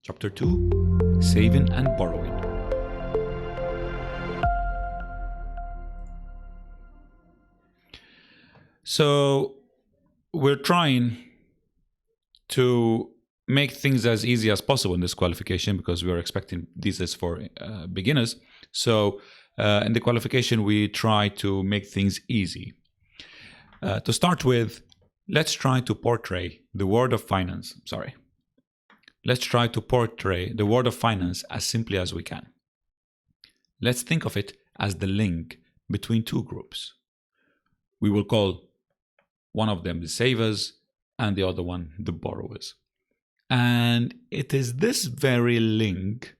Chapter 2: Saving and Borrowing. So we're trying to make things as easy as possible in this qualification because we're expecting this is for beginners. So in the qualification, we try to make things easy. To start with, let's try to portray the world of finance. Let's try to portray the world of finance as simply as we can. Let's think of it as the link between two groups. We will call one of them the savers and the other one the borrowers. And it is this very link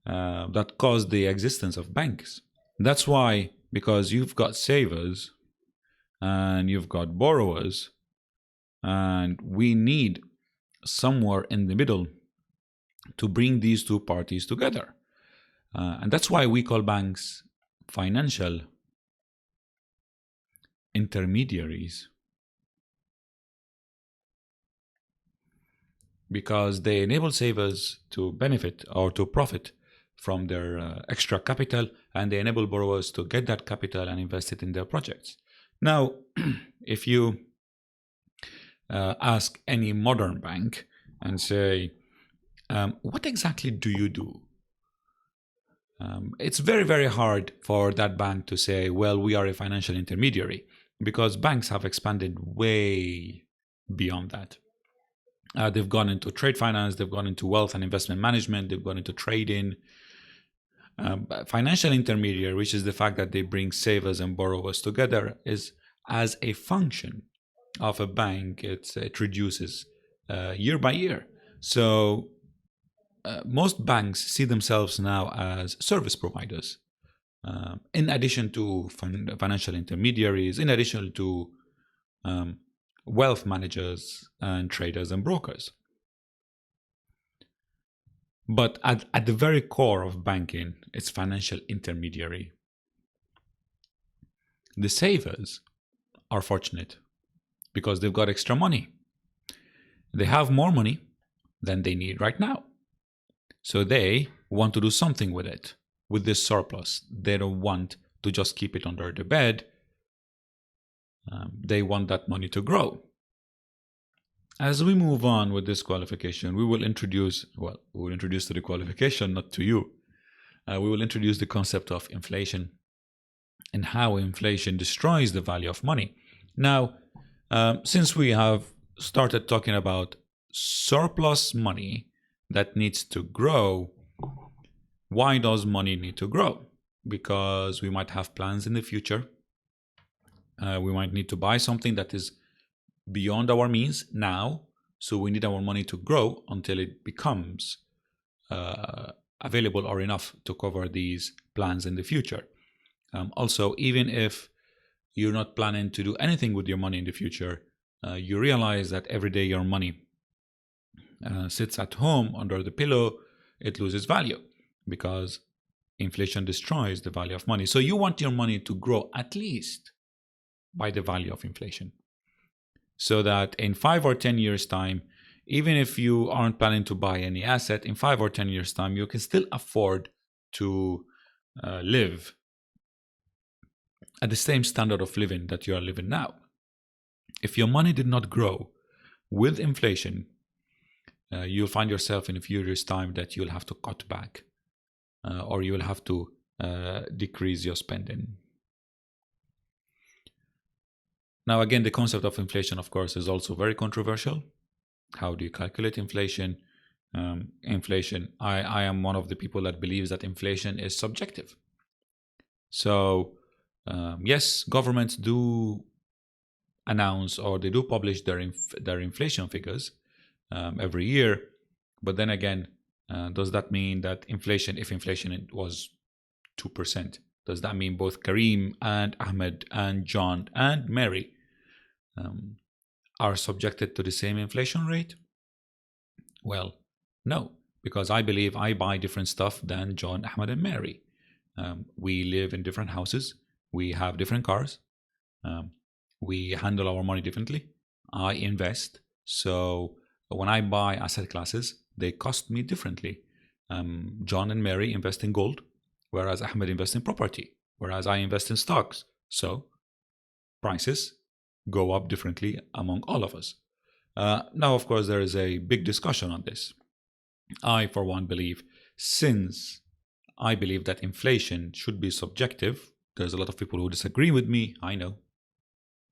that caused the existence of banks. That's why, because you've got savers and you've got borrowers, and we need somewhere in the middle to bring these two parties together. And that's why we call banks financial intermediaries, because they enable savers to benefit or to profit from their extra capital, and they enable borrowers to get that capital and invest it in their projects. Now, if you ask any modern bank and say, what exactly do you do? It's very, very hard for that bank to say, well, we are a financial intermediary, because banks have expanded way beyond that. They've gone into trade finance, they've gone into wealth and investment management, they've gone into trading. Financial intermediary, which is the fact that they bring savers and borrowers together, is as a function of a bank, it reduces year by year. So most banks see themselves now as service providers, in addition to financial intermediaries, in addition to wealth managers and traders and brokers. But at the very core of banking, it's financial intermediary. The savers are fortunate because they've got extra money. They have more money than they need right now. So they want to do something with it, with this surplus. They don't want to just keep it under the bed. They want that money to grow. As we move on with this qualification, we will introduce to the qualification, not to you. We will introduce the concept of inflation and how inflation destroys the value of money. Now, since we have started talking about surplus money that needs to grow, why does money need to grow? Because we might have plans in the future. We might need to buy something that is beyond our means now, so we need our money to grow until it becomes available or enough to cover these plans in the future. Also, even if you're not planning to do anything with your money in the future, you realize that every day your money sits at home under the pillow, it loses value because inflation destroys the value of money. So you want your money to grow at least by the value of inflation, so that in 5 or 10 years' time, even if you aren't planning to buy any asset, in 5 or 10 years' time, you can still afford to live at the same standard of living that you are living now. If your money did not grow with inflation, you'll find yourself in a few years' time that you'll have to cut back or you'll have to decrease your spending. Now, again, the concept of inflation, of course, is also very controversial. How do you calculate inflation? I am one of the people that believes that inflation is subjective. So, yes, governments do announce or they do publish their inflation figures every year. But then again, does that mean that if inflation was 2%, does that mean both Kareem and Ahmed and John and Mary are subjected to the same inflation rate? Well, no, because I believe I buy different stuff than John, Ahmed, and Mary. We live in different houses. We have different cars. We handle our money differently. I invest. So when I buy asset classes, they cost me differently. John and Mary invest in gold, whereas Ahmed invests in property, whereas I invest in stocks. So prices go up differently among all of us. Now, of course, there is a big discussion on this. I, for one, believe, since I believe that inflation should be subjective, there's a lot of people who disagree with me. I know.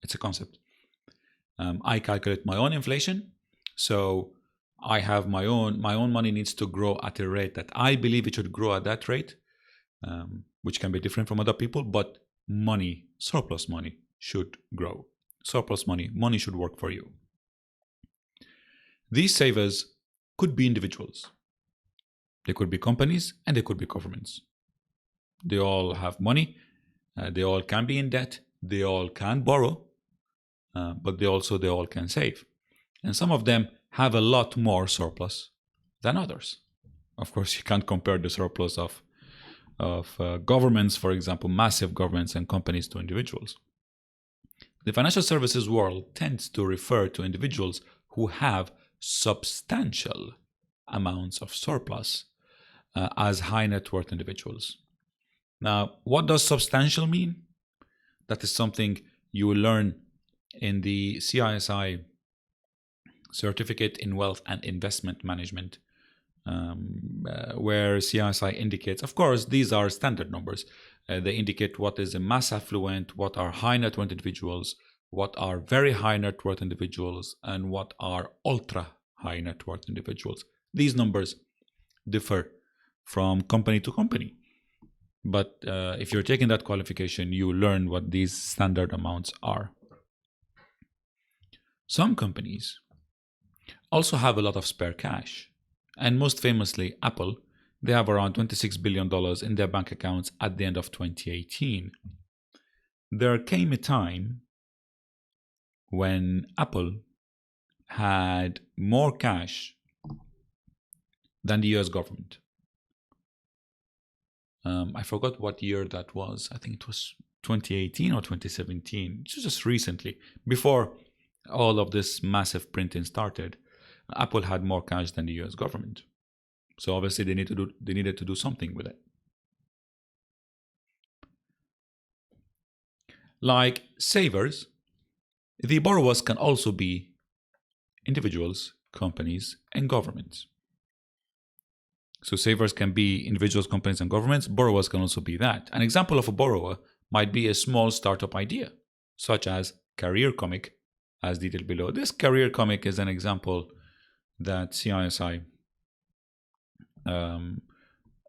It's a concept. I calculate my own inflation. So I have my own money needs to grow at a rate that I believe it should grow at that rate, which can be different from other people, but money, surplus money, should grow. Surplus money should work for you. These savers could be individuals. They could be companies and they could be governments. They all have money. They all can be in debt. They all can borrow, but they all can save. And some of them have a lot more surplus than others. Of course, you can't compare the surplus of governments, for example, massive governments and companies, to individuals. The financial services world tends to refer to individuals who have substantial amounts of surplus as high net worth individuals. Now, what does substantial mean? That is something you will learn in the CISI Certificate in Wealth and Investment Management, where CISI indicates, of course, these are standard numbers. They indicate what is a mass affluent, what are high net worth individuals, what are very high net worth individuals, and what are ultra high net worth individuals. These numbers differ from company to company. But if you're taking that qualification, you learn what these standard amounts are. Some companies also have a lot of spare cash. And most famously, Apple, they have around $26 billion in their bank accounts at the end of 2018. There came a time when Apple had more cash than the US government. I forgot what year that was. I think it was 2018 or 2017. Just recently, before all of this massive printing started. Apple had more cash than the US government. So obviously they needed to do something with it. Like savers, the borrowers can also be individuals, companies, and governments. So savers can be individuals, companies, and governments. Borrowers can also be that. An example of a borrower might be a small startup idea, such as Career Comic, as detailed below. This Career Comic is an example that CISI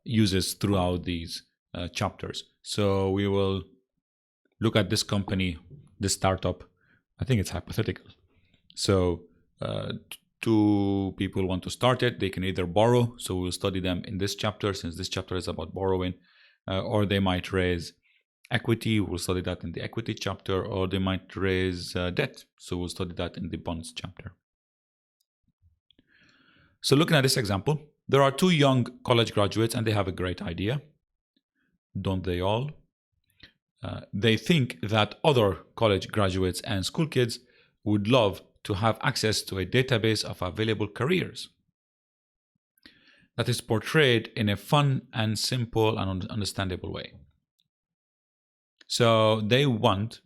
uses throughout these chapters. So we will look at this company, this startup. I think it's hypothetical. So two people want to start it. They can either borrow, so we'll study them in this chapter, since this chapter is about borrowing, or they might raise equity. We'll study that in the equity chapter, or they might raise debt. So we'll study that in the bonds chapter. So looking at this example, there are two young college graduates and they have a great idea. Don't they all? They think that other college graduates and school kids would love to have access to a database of available careers that is portrayed in a fun and simple and understandable way. So they want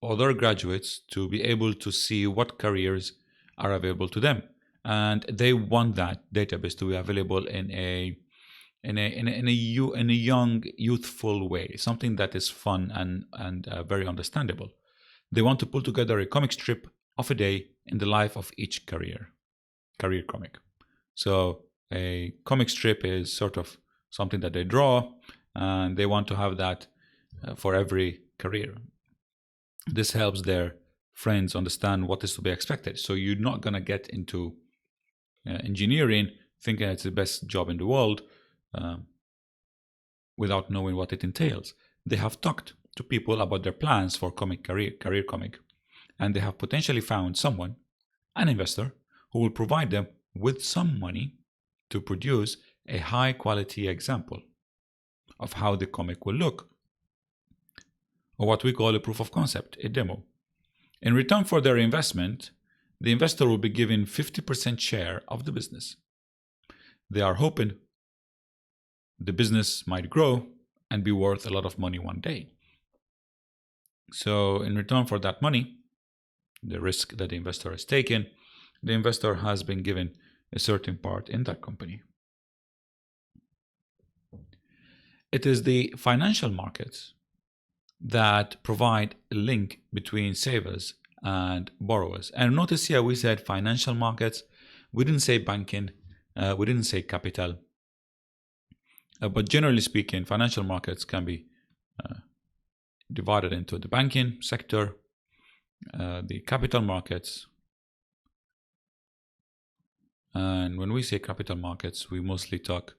other graduates to be able to see what careers are available to them. And they want that database to be available in a young, youthful way, something that is fun and very understandable. They want to pull together a comic strip of a day in the life of each career comic. So a comic strip is sort of something that they draw, and they want to have that for every career. This helps their friends understand what is to be expected. So you're not going to get into engineering thinking it's the best job in the world without knowing what it entails. They have talked to people about their plans for career comic, and they have potentially found someone, an investor, who will provide them with some money to produce a high quality example of how the comic will look, or what we call a proof of concept, a demo. In return for their investment, the investor will be given 50% share of the business. They are hoping the business might grow and be worth a lot of money one day. So in return for that money, the risk that the investor has taken, the investor has been given a certain part in that company. It is the financial markets that provide a link between savers and borrowers. And notice here we said financial markets. We didn't say banking. We didn't say capital. But generally speaking, financial markets can be divided into the banking sector, the capital markets. And when we say capital markets, we mostly talk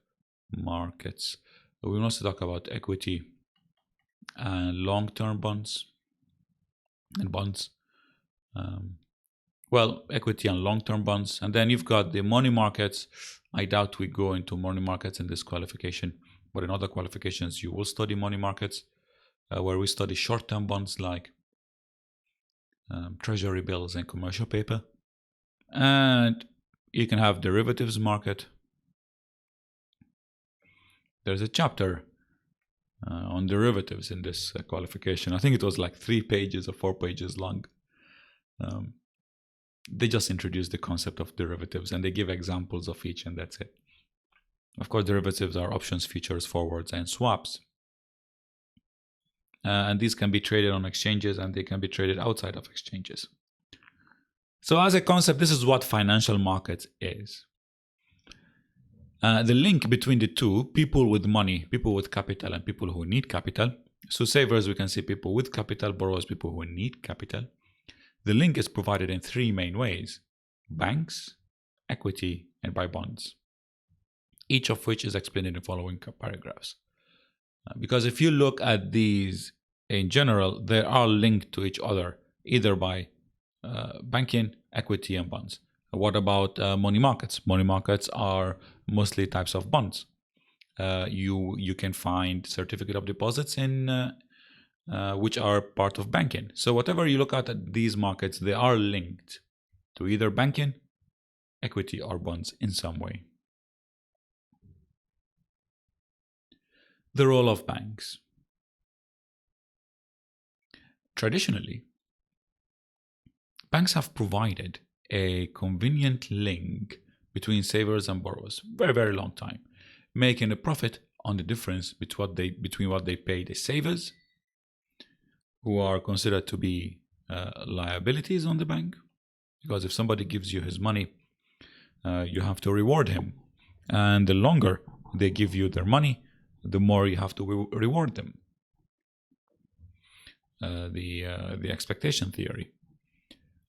markets. We mostly talk about equity and long-term bonds and bonds. Equity and long-term bonds. And then you've got the money markets. I doubt we go into money markets in this qualification, but in other qualifications, you will study money markets, where we study short-term bonds like treasury bills and commercial paper. And you can have derivatives market. There's a chapter on derivatives in this qualification. I think it was like 3 pages or 4 pages long. They just introduce the concept of derivatives and they give examples of each, and that's it. Of course, derivatives are options, futures, forwards, and swaps. And these can be traded on exchanges and they can be traded outside of exchanges. So as a concept, this is what financial markets is. The link between the two, people with money, people with capital, and people who need capital. So savers, we can see people with capital, borrowers, people who need capital. The link is provided in 3 main ways: banks, equity, and by bonds, each of which is explained in the following paragraphs. Because if you look at these in general, they are linked to each other, either by banking, equity, and bonds. What about money markets? Money markets are mostly types of bonds. You can find certificate of deposits in which are part of banking. So whatever you look at these markets, they are linked to either banking, equity, or bonds in some way. The role of banks. Traditionally, banks have provided a convenient link between savers and borrowers, very, very long time, making a profit on the difference between what they pay the savers, who are considered to be liabilities on the bank, because if somebody gives you his money, you have to reward him, and the longer they give you their money, the more you have to reward them. The expectation theory.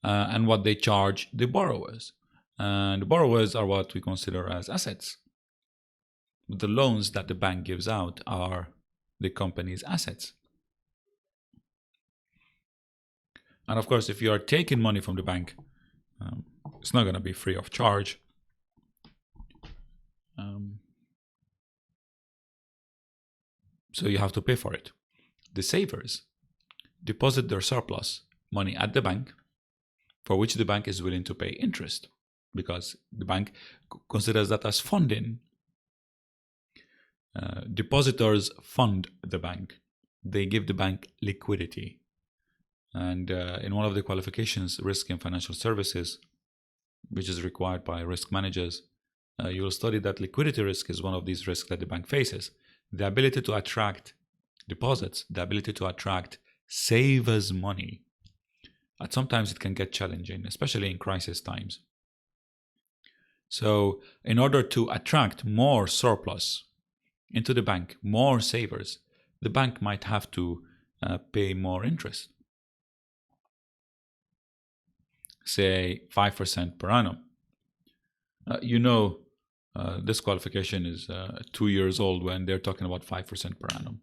And what they charge the borrowers. And the borrowers are what we consider as assets. The loans that the bank gives out are the company's assets. And of course, if you are taking money from the bank, it's not going to be free of charge. So you have to pay for it. The savers deposit their surplus money at the bank, for which the bank is willing to pay interest, because the bank considers that as funding. Depositors fund the bank. They give the bank liquidity. And in one of the qualifications, risk in financial services, which is required by risk managers, you will study that liquidity risk is one of these risks that the bank faces. The ability to attract deposits, the ability to attract savers' money. But sometimes it can get challenging, especially in crisis times. So in order to attract more surplus into the bank, more savers, the bank might have to pay more interest. Say 5% per annum. This qualification is 2 years old when they're talking about 5% per annum.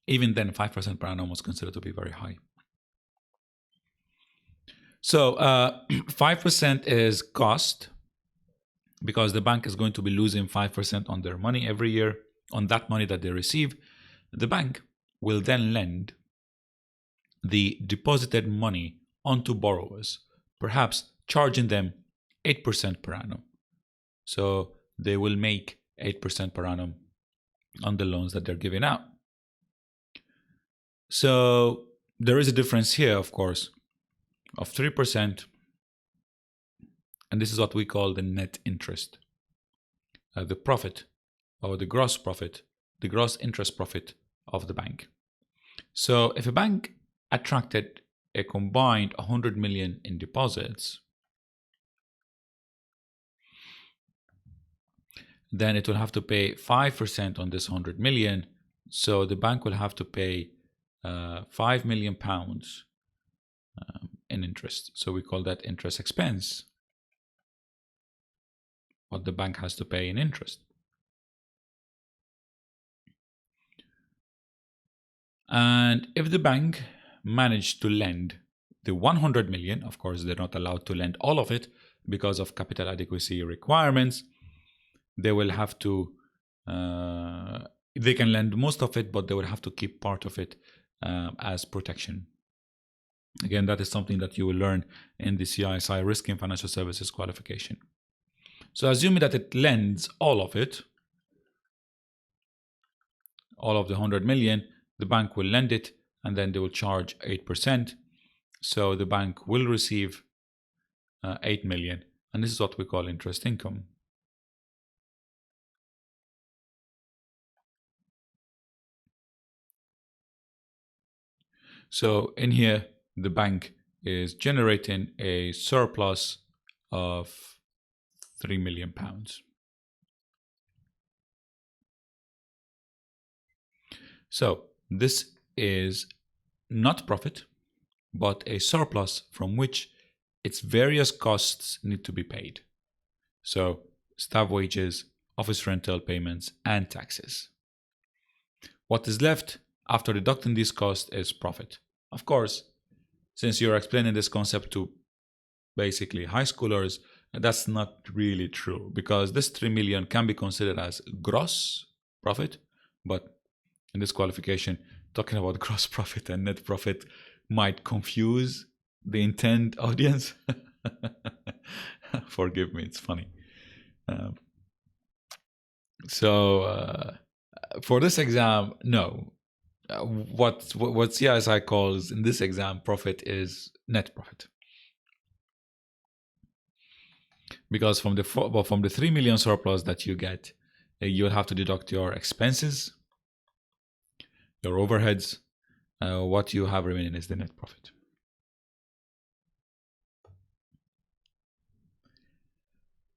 Even then, 5% per annum was considered to be very high. So 5% is cost, because the bank is going to be losing 5% on their money every year, on that money that they receive. The bank will then lend the deposited money onto borrowers, perhaps charging them 8% per annum. So they will make 8% per annum on the loans that they're giving out. So there is a difference here, of course, of 3%, and this is what we call the net interest, the profit or the gross profit, the gross interest profit of the bank. So if a bank attracted a combined 100 million in deposits, then it will have to pay 5% on this 100 million. So the bank will have to pay £5 million in interest. So we call that interest expense, what the bank has to pay in interest. And if the bank managed to lend the 100 million, of course, they're not allowed to lend all of it because of capital adequacy requirements. They will have to, they can lend most of it, but they will have to keep part of it as protection. Again, that is something that you will learn in the CISI Risk in Financial Services qualification. So assuming that it lends all of it, all of the 100 million, the bank will lend it and then they will charge 8%. So the bank will receive 8 million. And this is what we call interest income. So in here, the bank is generating a surplus of £3 million. So this is not profit, but a surplus from which its various costs need to be paid. So staff wages, office rental payments, and taxes. What is left after deducting these costs is profit. Of course, since you're explaining this concept to basically high schoolers, that's not really true, because this 3 million can be considered as gross profit, but in this qualification, talking about gross profit and net profit might confuse the intent audience. Forgive me, it's funny. For this exam, no. What CISI calls in this exam profit is net profit. Because from the 3 million surplus that you get, you'll have to deduct your expenses, your overheads. What you have remaining is the net profit.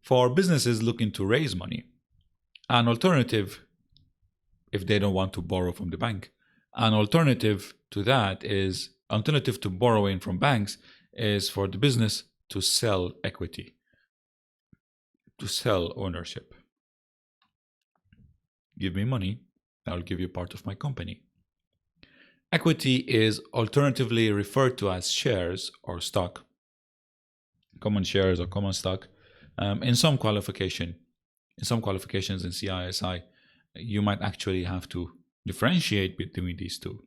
For businesses looking to raise money, an alternative, if they don't want to borrow from the bank, an alternative to borrowing from banks is for the business to sell equity, to sell ownership. Give me money, I'll give you part of my company. Equity is alternatively referred to as shares or stock, common shares or common stock. In some qualifications in CISI, you might actually have to differentiate between these two.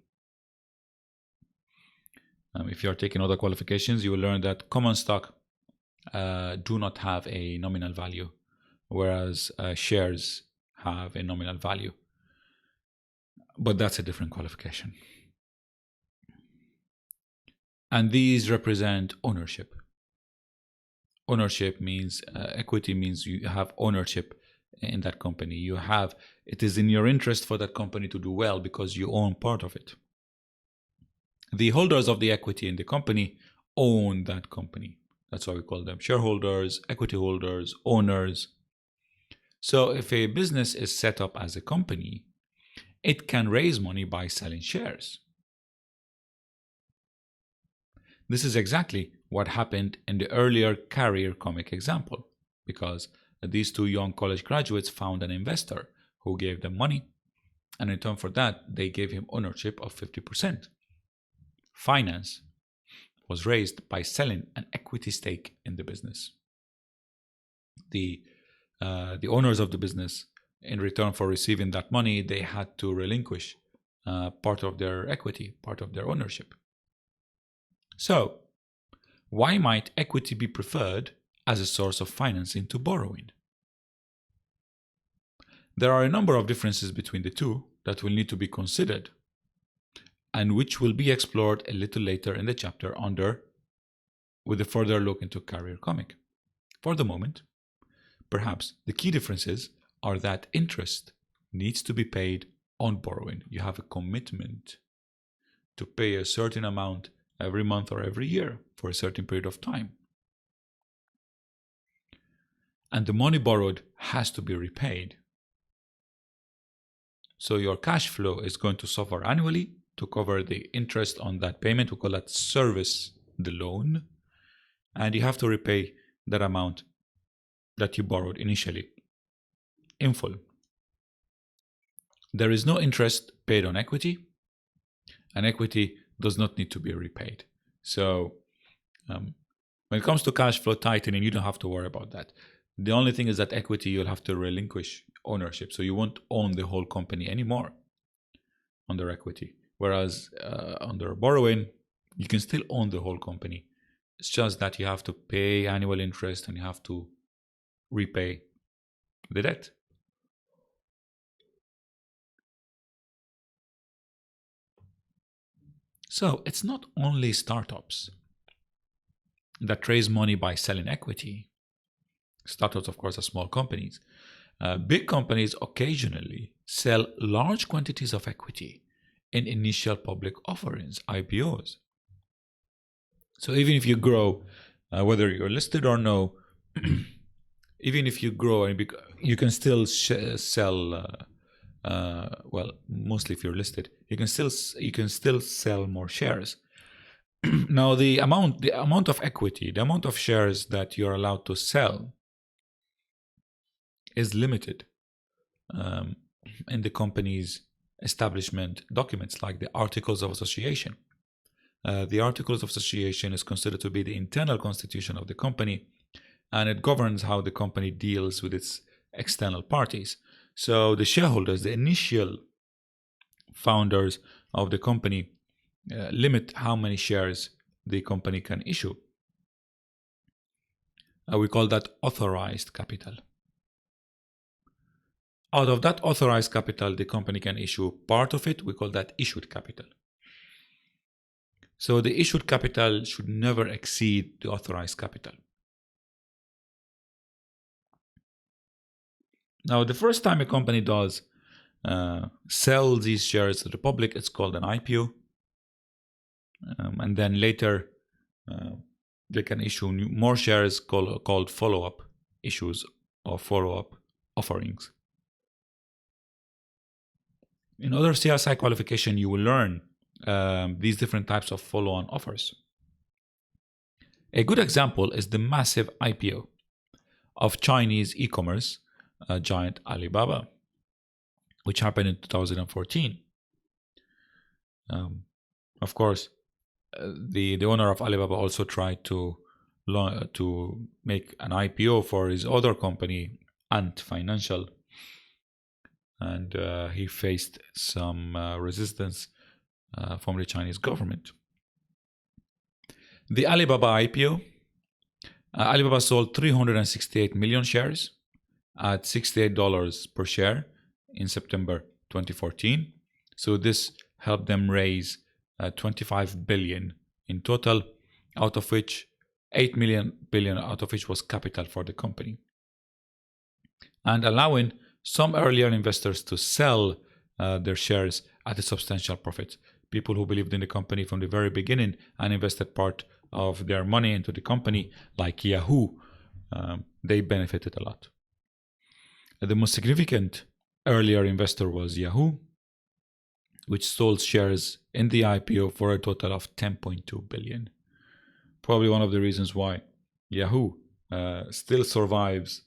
If you are taking other qualifications, you will learn that common stock do not have a nominal value, whereas shares have a nominal value. But that's a different qualification. And these represent ownership. Ownership means, equity means you have ownership in that company. It is in your interest for that company to do well because you own part of it. The holders of the equity in the company own that company. That's why we call them shareholders, equity holders, owners. So if a business is set up as a company, it can raise money by selling shares. This is exactly what happened in the earlier career comic example, because these two young college graduates found an investor who gave them money, and in return for that, they gave him ownership of 50%. Finance was raised by selling an equity stake in the business. The owners of the business, in return for receiving that money, they had to relinquish part of their equity, part of their ownership. So, why might equity be preferred as a source of financing to borrowing? There are a number of differences between the two that will need to be considered and which will be explored a little later in the chapter with a further look into career comic. For the moment, perhaps the key differences are that interest needs to be paid on borrowing. You have a commitment to pay a certain amount every month or every year for a certain period of time. And the money borrowed has to be repaid. So your cash flow is going to suffer annually to cover the interest on that payment. We call that service the loan. And you have to repay that amount that you borrowed initially in full. There is no interest paid on equity, and equity does not need to be repaid. So when it comes to cash flow tightening, you don't have to worry about that. The only thing is that equity, you'll have to relinquish ownership. So you won't own the whole company anymore under equity. Whereas under borrowing, you can still own the whole company. It's just that you have to pay annual interest and you have to repay the debt. So it's not only startups that raise money by selling equity. Startups, of course, are small companies. Big companies occasionally sell large quantities of equity in initial public offerings, IPOs. So even if you grow, whether you're listed or no, even if you grow, you can still sell. Well, mostly if you're listed, you can still sell more shares. Now, the amount of equity, the amount of shares that you're allowed to sell, is limited in the company's establishment documents, like the Articles of Association. The Articles of Association is considered to be the internal constitution of the company, and it governs how the company deals with its external parties. So the shareholders, the initial founders of the company, limit how many shares the company can issue. We call that authorized capital. Out of that authorized capital, the company can issue part of it. We call that issued capital. So the issued capital should never exceed the authorized capital. Now, the first time a company does sell these shares to the public, it's called an IPO. And then later, they can issue more shares called follow-up issues or follow-up offerings. In other CISI qualification, you will learn these different types of follow-on offers. A good example is the massive IPO of Chinese e-commerce giant Alibaba, which happened in 2014. Of course, the owner of Alibaba also tried to make an IPO for his other company, Ant Financial, and he faced some resistance from the Chinese government. The Alibaba IPO, Alibaba sold 368 million shares at $68 per share in September 2014. So this helped them raise 25 billion in total, out of which 8 billion out of which was capital for the company, and allowing some earlier investors to sell their shares at a substantial profit. People who believed in the company from the very beginning and invested part of their money into the company, like Yahoo, they benefited a lot. The most significant earlier investor was Yahoo, which sold shares in the IPO for a total of 10.2 billion. Probably one of the reasons why Yahoo still survives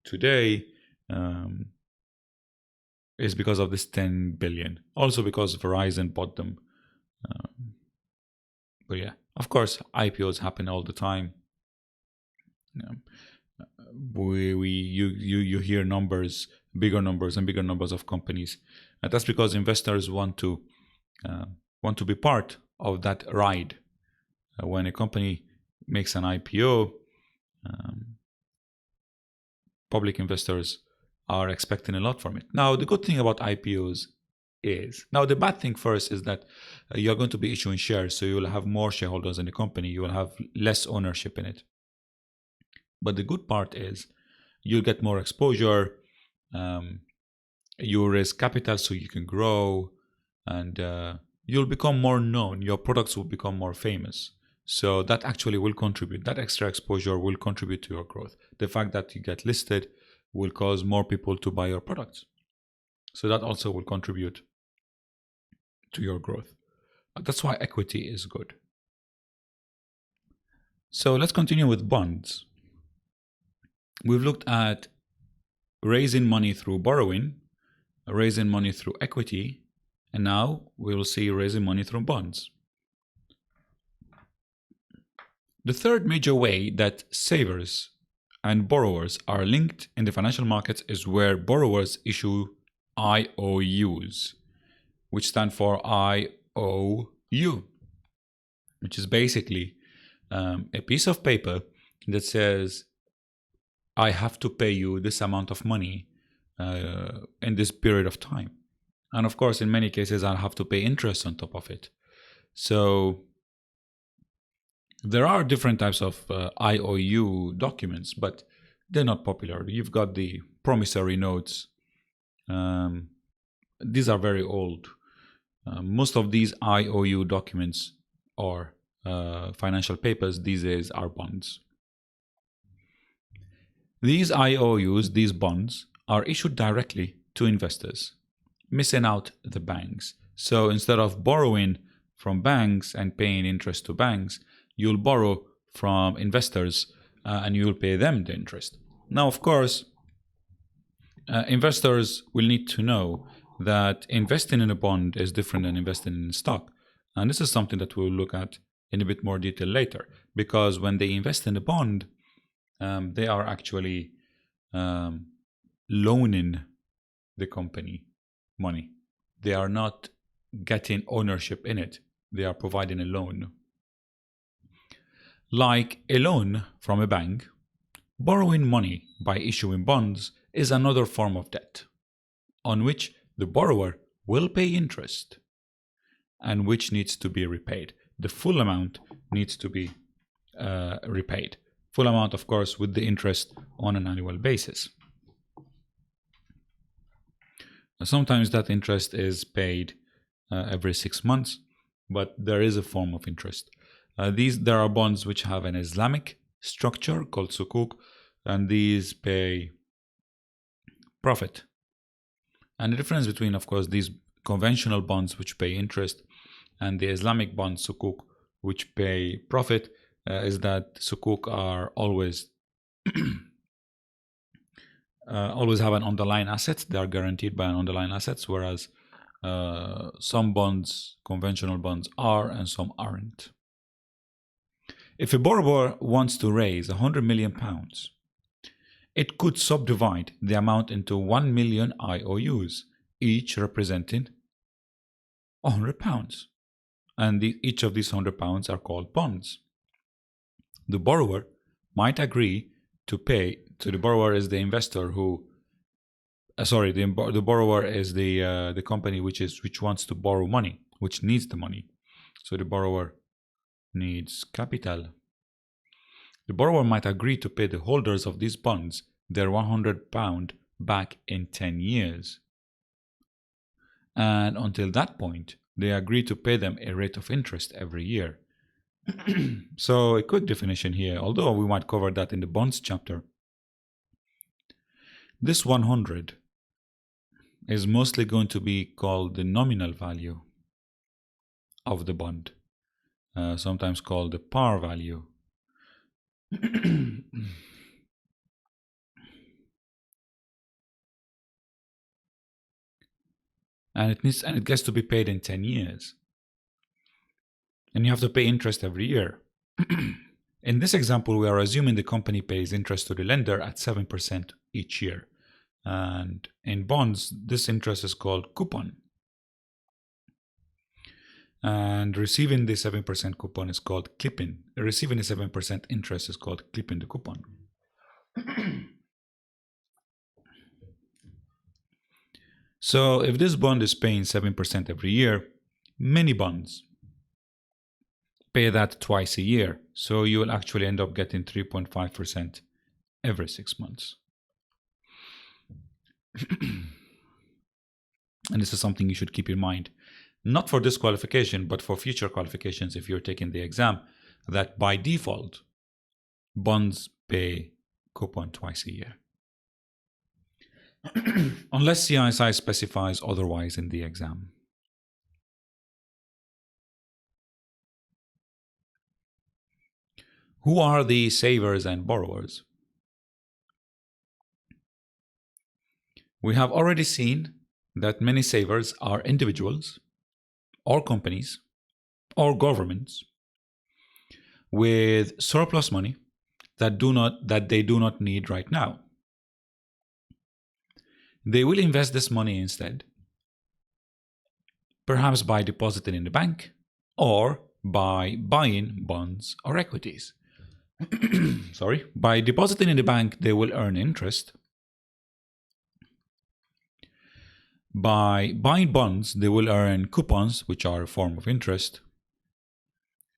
today is because of this 10 billion. Also because Verizon bought them. But yeah, of course, IPOs happen all the time. You hear numbers, bigger numbers and bigger numbers of companies. And that's because investors want to be part of that ride. When a company makes an IPO, public investors are expecting a lot from it. Now, the good thing about IPOs is, now the bad thing first is that you're going to be issuing shares, so you will have more shareholders in the company, you will have less ownership in it. But the good part is you'll get more exposure, you raise capital so you can grow, and you'll become more known, your products will become more famous. So that actually will contribute, that extra exposure will contribute to your growth. The fact that you get listed will cause more people to buy your products. So that also will contribute to your growth. That's why equity is good. So let's continue with bonds. We've looked at raising money through borrowing, raising money through equity, and now we will see raising money through bonds. The third major way that savers and borrowers are linked in the financial markets is where borrowers issue IOUs, which stand for IOU, which is basically a piece of paper that says, I have to pay you this amount of money in this period of time. And of course, in many cases, I'll have to pay interest on top of it. So there are different types of IOU documents, but they're not popular. You've got the promissory notes. These are very old. Most of these IOU documents or financial papers these days are bonds. These IOUs, these bonds, are issued directly to investors, missing out the banks. So instead of borrowing from banks and paying interest to banks, you'll borrow from investors and you'll pay them the interest. Now, of course, investors will need to know that investing in a bond is different than investing in stock. And this is something that we'll look at in a bit more detail later, because when they invest in a bond, they are actually loaning the company money. They are not getting ownership in it. They are providing a loan. Like a loan from a bank, borrowing money by issuing bonds is another form of debt, on which the borrower will pay interest and which needs to be repaid. The full amount needs to be repaid. Full amount, of course, with the interest on an annual basis. Sometimes that interest is paid every 6 months, but there is a form of interest. There are bonds which have an Islamic structure called sukuk, and these pay profit. And the difference between, of course, these conventional bonds which pay interest and the Islamic bonds sukuk which pay profit is that sukuk are always always have an underlying asset. They are guaranteed by an underlying assets, whereas some bonds, conventional bonds, are and some aren't. If a borrower wants to raise £100 million, it could subdivide the amount into 1 million IOUs, each representing £100. And each of these £100 are called bonds. The borrower might agree to pay. So the borrower is the investor who, the borrower is the company which wants to borrow money, which needs the money. So the borrower needs capital. The borrower might agree to pay the holders of these bonds their £100 back in 10 years. And until that point, they agree to pay them a rate of interest every year. So a quick definition here, although we might cover that in the bonds chapter. This 100 is mostly going to be called the nominal value of the bond, sometimes called the par value. And it gets to be paid in 10 years. And you have to pay interest every year. In this example, we are assuming the company pays interest to the lender at 7% each year. And in bonds, this interest is called coupon. And receiving the 7% coupon is called clipping. Receiving the 7% interest is called clipping the coupon. So if this bond is paying 7% every year, many bonds pay that twice a year. So you will actually end up getting 3.5% every 6 months. And this is something you should keep in mind, not for this qualification, but for future qualifications if you're taking the exam, that by default, bonds pay coupon twice a year. Unless CISI specifies otherwise in the exam. Who are the savers and borrowers? We have already seen that many savers are individuals or companies or governments with surplus money that they do not need right now. They will invest this money instead, perhaps by depositing in the bank or by buying bonds or equities. By depositing in the bank, they will earn interest. By buying bonds, they will earn coupons, which are a form of interest.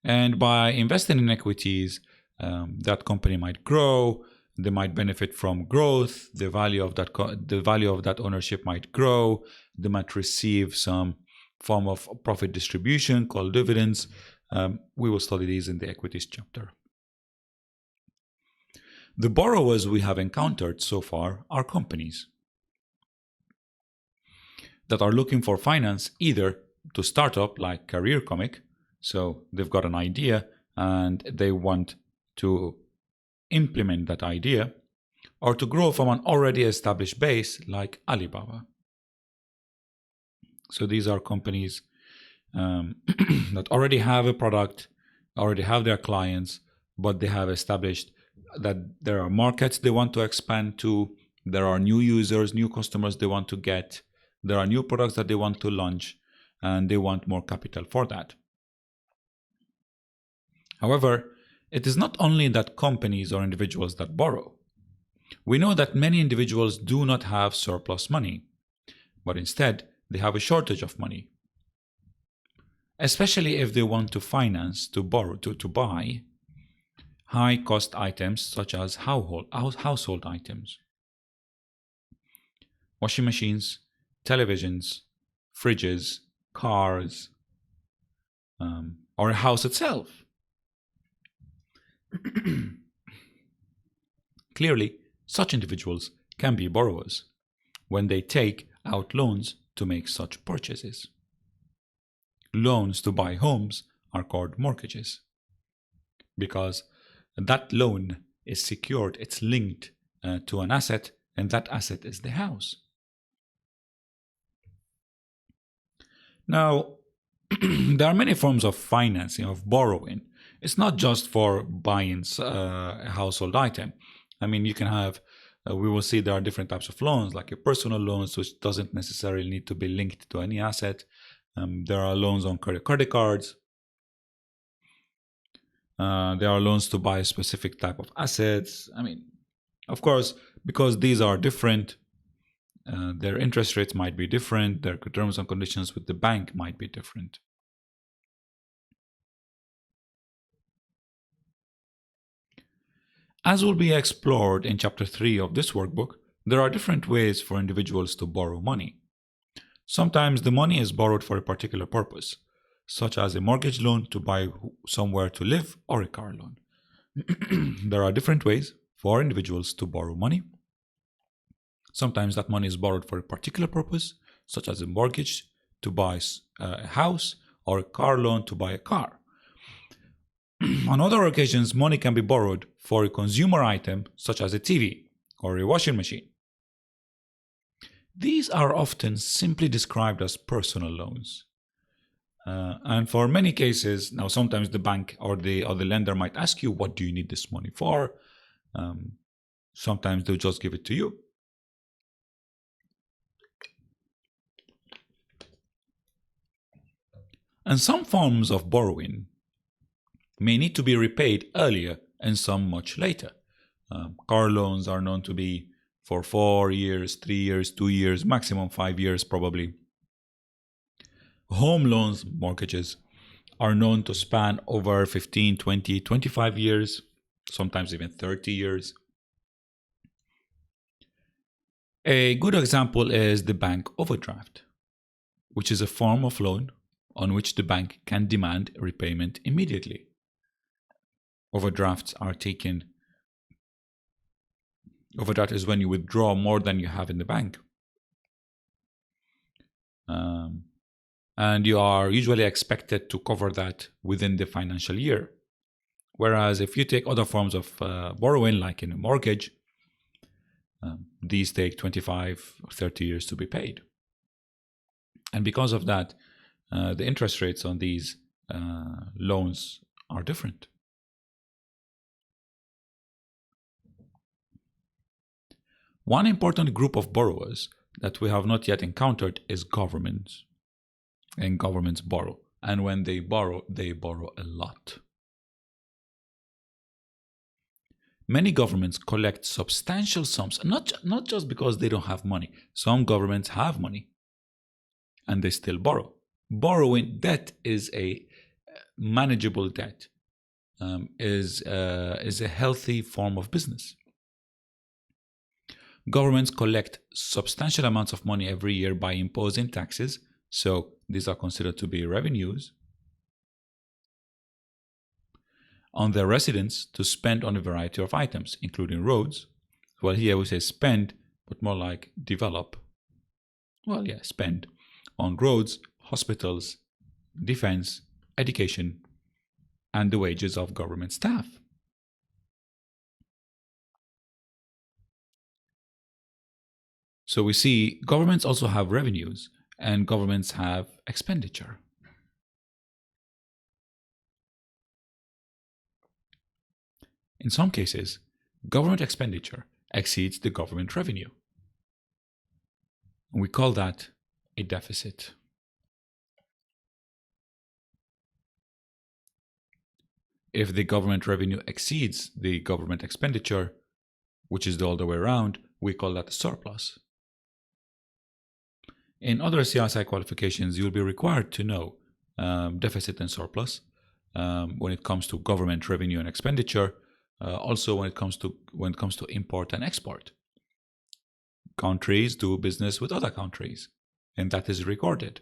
And by investing in equities, that company might grow. They might benefit from growth. The value of that ownership might grow. They might receive some form of profit distribution called dividends. We will study these in the equities chapter. The borrowers we have encountered so far are companies that are looking for finance either to start up like Career Comic, so they've got an idea and they want to implement that idea, or to grow from an already established base like Alibaba. So these are companies that already have a product, already have their clients, but they have established that there are markets they want to expand to, there are new users, new customers they want to get, there are new products that they want to launch, and they want more capital for that. However, it is not only that companies or individuals that borrow. We know that many individuals do not have surplus money, but instead they have a shortage of money, especially if they want to finance, to borrow, to buy high-cost items such as household items, washing machines, televisions, fridges, cars, or a house itself. Clearly, such individuals can be borrowers when they take out loans to make such purchases. Loans to buy homes are called mortgages because that loan is secured, it's linked to an asset, and that asset is the house. Now, there are many forms of financing, of borrowing. It's not just for buying a household item. I mean, you can have, we will see there are different types of loans, like a personal loans, which doesn't necessarily need to be linked to any asset. There are loans on credit cards. There are loans to buy a specific type of assets. I mean, of course, because these are different, their interest rates might be different, their terms and conditions with the bank might be different. As will be explored in Chapter 3 of this workbook, there are different ways for individuals to borrow money. Sometimes the money is borrowed for a particular purpose, such as a mortgage loan to buy somewhere to live or a car loan. There are different ways for individuals to borrow money. Sometimes that money is borrowed for a particular purpose, such as a mortgage to buy a house or a car loan to buy a car. On other occasions, money can be borrowed for a consumer item, such as a TV or a washing machine. These are often simply described as personal loans. And for many cases, now sometimes the bank or the lender might ask you, what do you need this money for? Sometimes they'll just give it to you. And some forms of borrowing may need to be repaid earlier and some much later. Car loans are known to be for 4 years, 3 years, 2 years, maximum 5 years probably. Home loans, mortgages, are known to span over 15, 20, 25 years, sometimes even 30 years. A good example is the bank overdraft, which is a form of loan on which the bank can demand repayment immediately. Overdraft is when you withdraw more than you have in the bank. And you are usually expected to cover that within the financial year. Whereas if you take other forms of borrowing, like in a mortgage, these take 25 or 30 years to be paid. And because of that, the interest rates on these loans are different. One important group of borrowers that we have not yet encountered is governments. And governments borrow. And when they borrow a lot. Many governments collect substantial sums, not just because they don't have money. Some governments have money and they still borrow. Borrowing debt is a manageable debt, is a healthy form of business. Governments collect substantial amounts of money every year by imposing taxes, so these are considered to be revenues, on their residents to spend on a variety of items, including roads. Well, here we say spend, but more like develop. Well, yeah, spend on roads, hospitals, defense, education, and the wages of government staff. So we see governments also have revenues and governments have expenditure. In some cases, government expenditure exceeds the government revenue. We call that a deficit. If the government revenue exceeds the government expenditure, which is the other way around, we call that a surplus. In other CISI qualifications, you'll be required to know deficit and surplus when it comes to government revenue and expenditure. Also, when it comes to import and export, countries do business with other countries, and that is recorded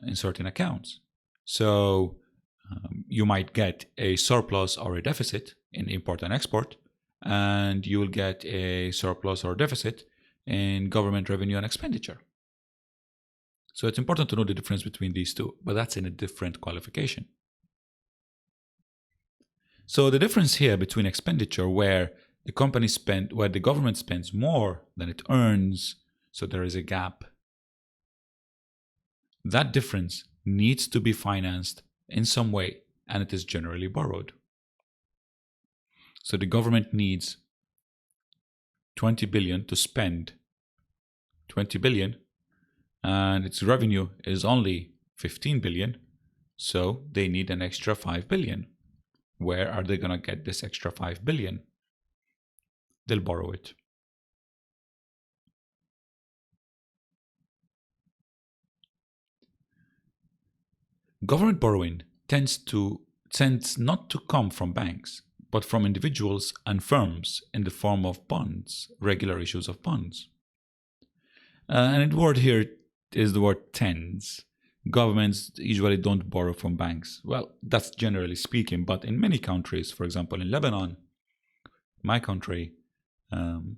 in certain accounts. So you might get a surplus or a deficit in import and export, and you will get a surplus or deficit in government revenue and expenditure. So it's important to know the difference between these two, but that's in a different qualification. So the difference here between expenditure, where the government spends more than it earns, so there is a gap, that difference needs to be financed in some way, and it is generally borrowed. So the government needs 20 billion to spend 20 billion, and its revenue is only 15 billion, so they need an extra 5 billion. Where are they going to get this extra 5 billion? They'll borrow it. Government borrowing tends not to come from banks, but from individuals and firms in the form of bonds, regular issues of bonds. And the word here is the word tends. Governments usually don't borrow from banks. Well, that's generally speaking, but in many countries, for example, in Lebanon, my country, one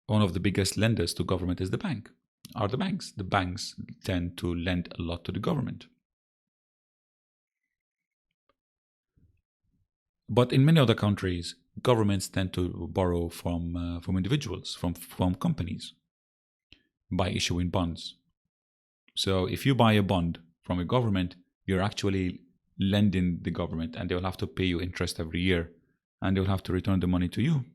of the biggest lenders to government is the banks. The banks tend to lend a lot to the government. But in many other countries, governments tend to borrow from individuals, from companies, by issuing bonds. So if you buy a bond from a government, you're actually lending the government, and they will have to pay you interest every year, and they will have to return the money to you.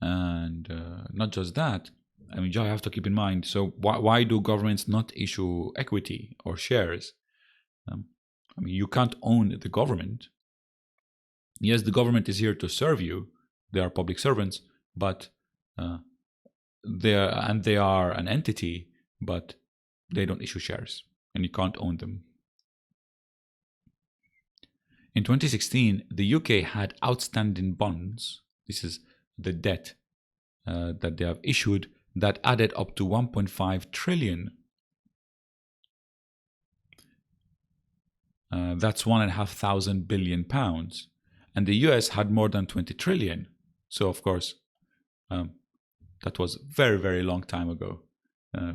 And not just that, I mean, you have to keep in mind. So why do governments not issue equity or shares? I mean, you can't own the government. Yes, the government is here to serve you. They are public servants, but they are an entity, but they don't issue shares, and you can't own them. In 2016, the UK had outstanding bonds. This is the debt that they have issued that added up to 1.5 trillion. That's £1,500 billion. And the US had more than 20 trillion. So, of course, that was very, very long time ago,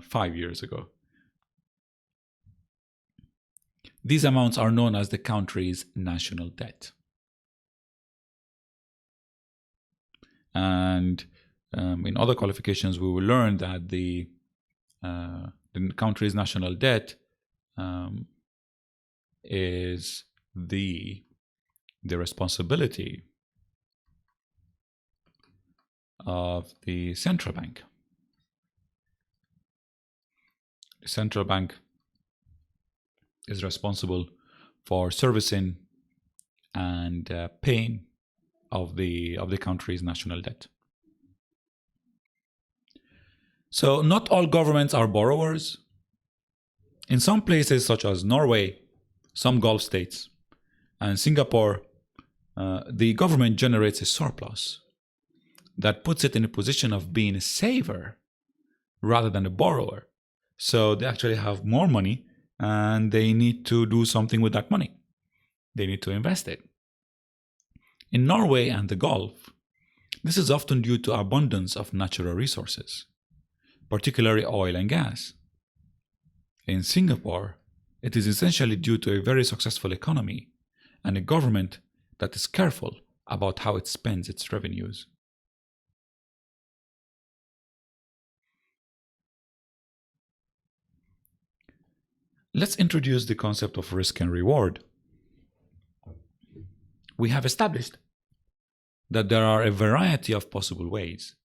5 years ago. These amounts are known as the country's national debt. And in other qualifications, we will learn that the country's national debt is the responsibility of the central bank. The central bank is responsible for servicing and paying of the country's national debt. So not all governments are borrowers. In some places such as Norway, some Gulf states, and Singapore, the government generates a surplus that puts it in a position of being a saver rather than a borrower. So they actually have more money and they need to do something with that money. They need to invest it. In Norway and the Gulf, this is often due to abundance of natural resources, particularly oil and gas. In Singapore, it is essentially due to a very successful economy and a government that is careful about how it spends its revenues. Let's introduce the concept of risk and reward. We have established that there are a variety of possible ways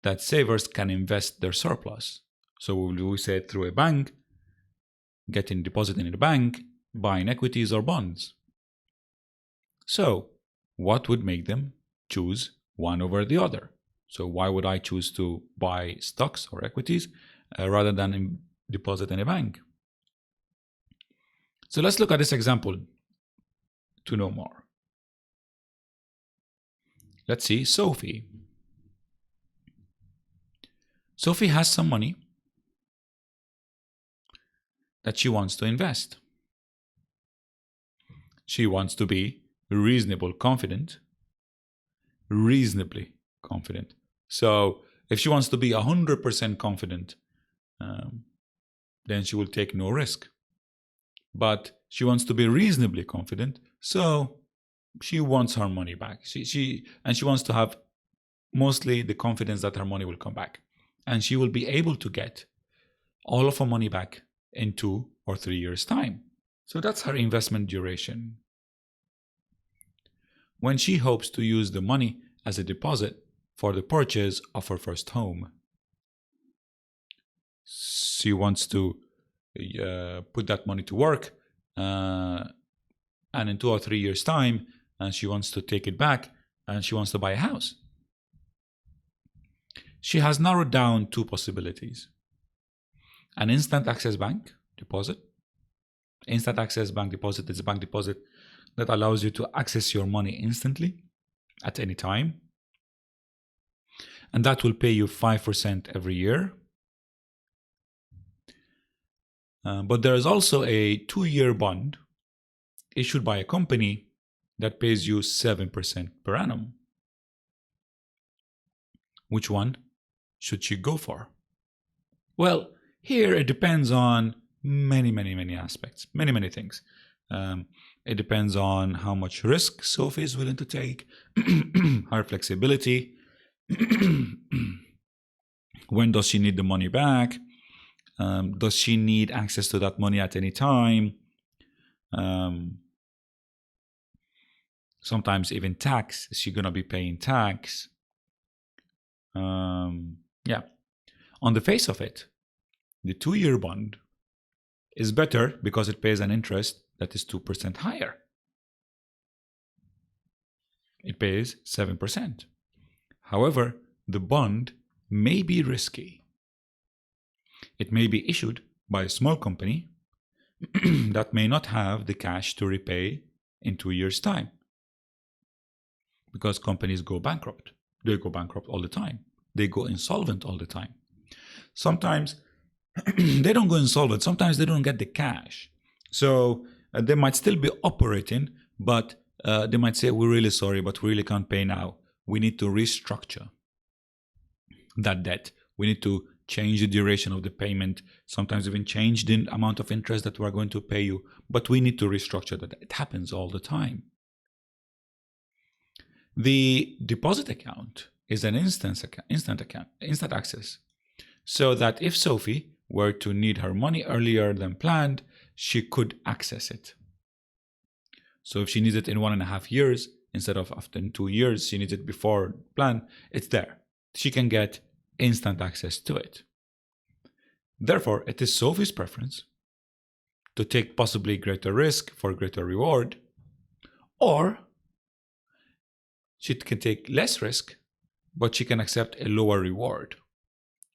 that savers can invest their surplus. So we say through a bank, getting deposited in a bank, buying equities or bonds. So what would make them choose one over the other? So why would I choose to buy stocks or equities rather than deposit in a bank? So let's look at this example to know more. Let's see Sophie. Sophie has some money that she wants to invest. She wants to be reasonably confident. So if she wants to be 100% confident, then she will take no risk. But she wants to be reasonably confident, so she wants her money back. She wants to have mostly the confidence that her money will come back. And she will be able to get all of her money back in 2 or 3 years' time. So that's her investment duration. When she hopes to use the money as a deposit for the purchase of her first home, she wants to put that money to work, and in 2 or 3 years' time, and she wants to take it back, and she wants to buy a house. She has narrowed down 2 possibilities. An instant access bank deposit. Instant access bank deposit is a bank deposit that allows you to access your money instantly at any time. And that will pay you 5% every year. But there is also a 2-year bond issued by a company that pays you 7% per annum. Which one should she go for? Well, here it depends on many aspects, many things. It depends on how much risk Sophie is willing to take, her flexibility, when does she need the money back, does she need access to that money at any time, sometimes even tax. Is she going to be paying tax? Yeah. On the face of it, the 2-year bond is better because it pays an interest that is 2% higher. It pays 7%. However, the bond may be risky. It may be issued by a small company that may not have the cash to repay in 2 years' time, because companies go bankrupt. They go bankrupt all the time. They go insolvent all the time. Sometimes they don't go insolvent. Sometimes they don't get the cash. So they might still be operating, but they might say, we're really sorry, but we really can't pay now. We need to restructure that debt. We need to change the duration of the payment, sometimes even change the amount of interest that we're going to pay you, but we need to restructure that. It happens all the time. The deposit account is an instant access, so that if Sophie were to need her money earlier than planned, she could access it. So if she needs it in 1.5 years, instead of after 2 years, she needs it before plan, it's there. She can get instant access to it. Therefore, it is Sophie's preference to take possibly greater risk for greater reward, or she can take less risk, but she can accept a lower reward.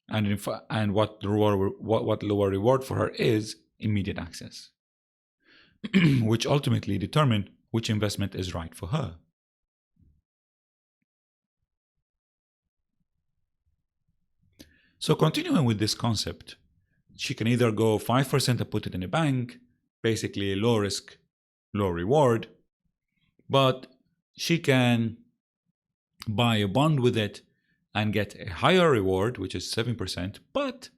And what lower reward for her is immediate access, which ultimately determine which investment is right for her. So continuing with this concept, she can either go 5% and put it in a bank, basically low risk, low reward, but she can buy a bond with it and get a higher reward, which is 7%, but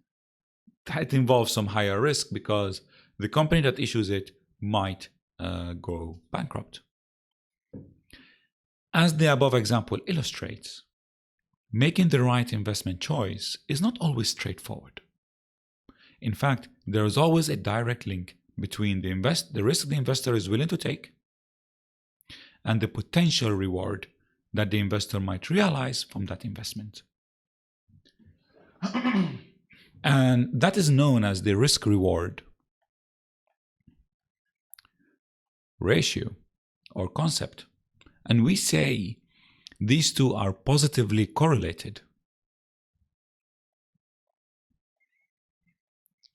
that involves some higher risk because the company that issues it might go bankrupt. As the above example illustrates, making the right investment choice is not always straightforward. In fact, there is always a direct link between the risk the investor is willing to take and the potential reward that the investor might realize from that investment. And that is known as the risk-reward ratio or concept. And we say these two are positively correlated.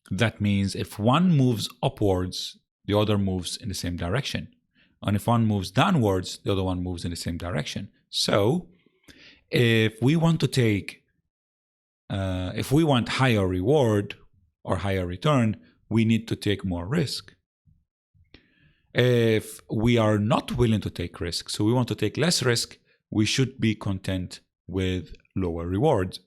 That means if one moves upwards, the other moves in the same direction. And if one moves downwards, the other one moves in the same direction. So if we want to take, if we want higher reward or higher return, we need to take more risk. If we are not willing to take risk, so we want to take less risk, we should be content with lower rewards.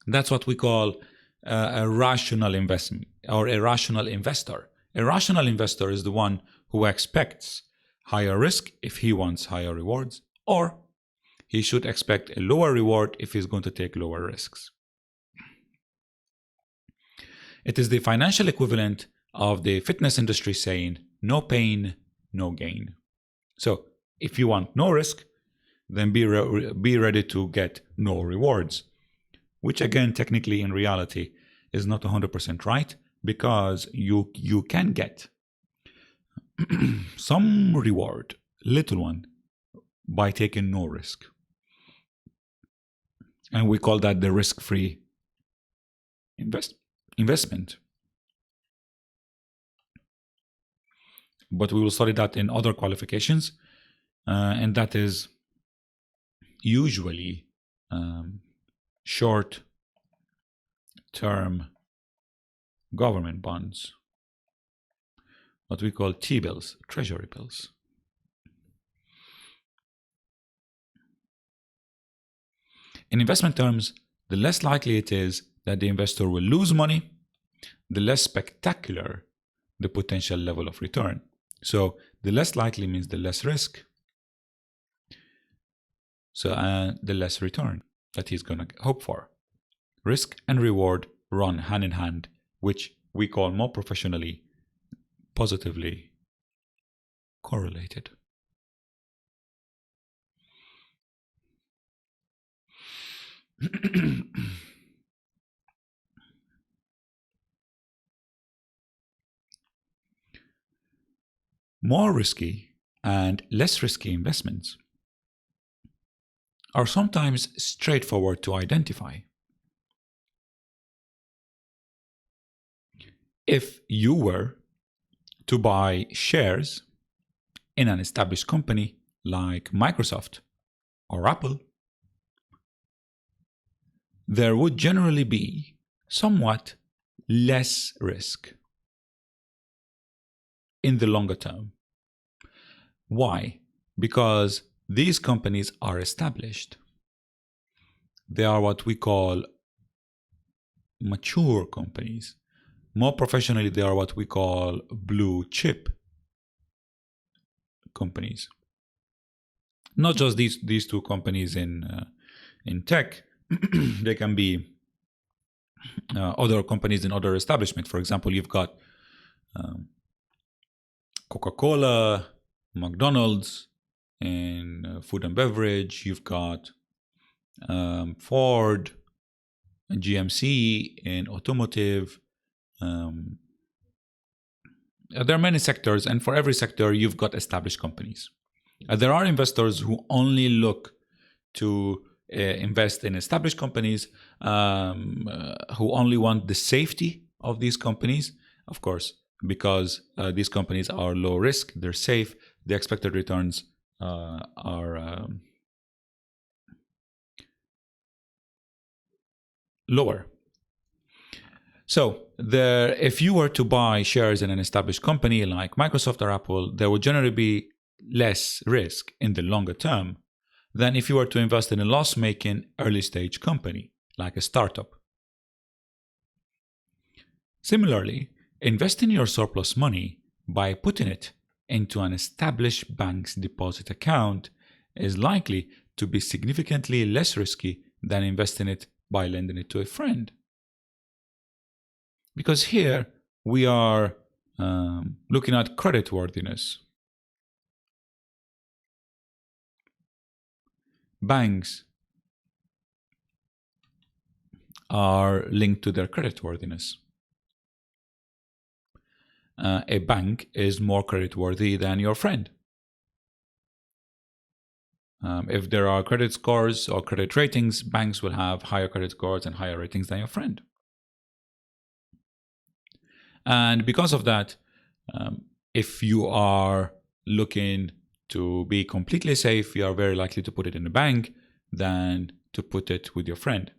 That's what we call a rational investment or a rational investor. A rational investor is the one who expects higher risk if he wants higher rewards, or he should expect a lower reward if he's going to take lower risks. It is the financial equivalent of the fitness industry saying, no pain, no gain. So if you want no risk, then be ready to get no rewards, which again, technically in reality, is not 100% right, because you can get some reward, little one, by taking no risk. And we call that the risk-free investment. But we will study that in other qualifications, and that is usually short-term government bonds, what we call T-bills, treasury bills. In investment terms, the less likely it is that the investor will lose money, the less spectacular the potential level of return. So the less likely means the less risk, so the less return that he's going to hope for. Risk and reward run hand in hand, which we call more professionally positively correlated. More risky and less risky investments are sometimes straightforward to identify. If you were to buy shares in an established company like Microsoft or Apple, there would generally be somewhat less risk in the longer term. Why? Because these companies are established. They are what we call mature companies. More professionally, they are what we call blue chip companies. Not just these two companies in tech. They can be other companies in other establishments. For example, you've got Coca-Cola, McDonald's in food and beverage. You've got Ford, GMC in automotive. There are many sectors, and for every sector, you've got established companies. There are investors who only look to invest in established companies, who only want the safety of these companies, of course, because these companies are low risk, they're safe, the expected returns are lower. So if you were to buy shares in an established company like Microsoft or Apple, there would generally be less risk in the longer term than if you were to invest in a loss-making early-stage company like a startup. Similarly, investing your surplus money by putting it into an established bank's deposit account is likely to be significantly less risky than investing it by lending it to a friend. Because here we are looking at creditworthiness. Banks are linked to their creditworthiness. A bank is more creditworthy than your friend. If there are credit scores or credit ratings, banks will have higher credit scores and higher ratings than your friend. And because of that, if you are looking to be completely safe, you are very likely to put it in a bank than to put it with your friend.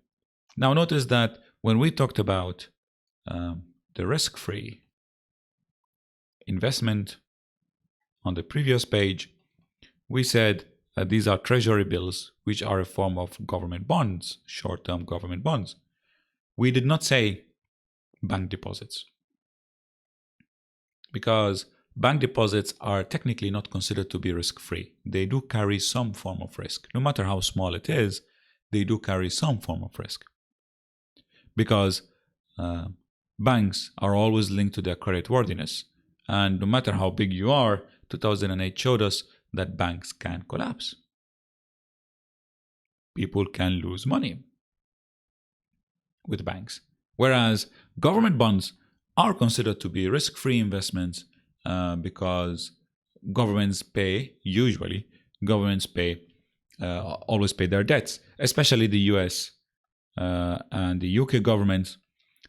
Now notice that when we talked about the risk-free investment on the previous page, we said that these are treasury bills, which are a form of government bonds, short-term government bonds. We did not say bank deposits, because bank deposits are technically not considered to be risk-free. They do carry some form of risk. No matter how small it is, they do carry some form of risk. Because banks are always linked to their creditworthiness. And no matter how big you are, 2008 showed us that banks can collapse. People can lose money with banks. Whereas government bonds are considered to be risk-free investments because governments always pay their debts, especially the US and the UK governments.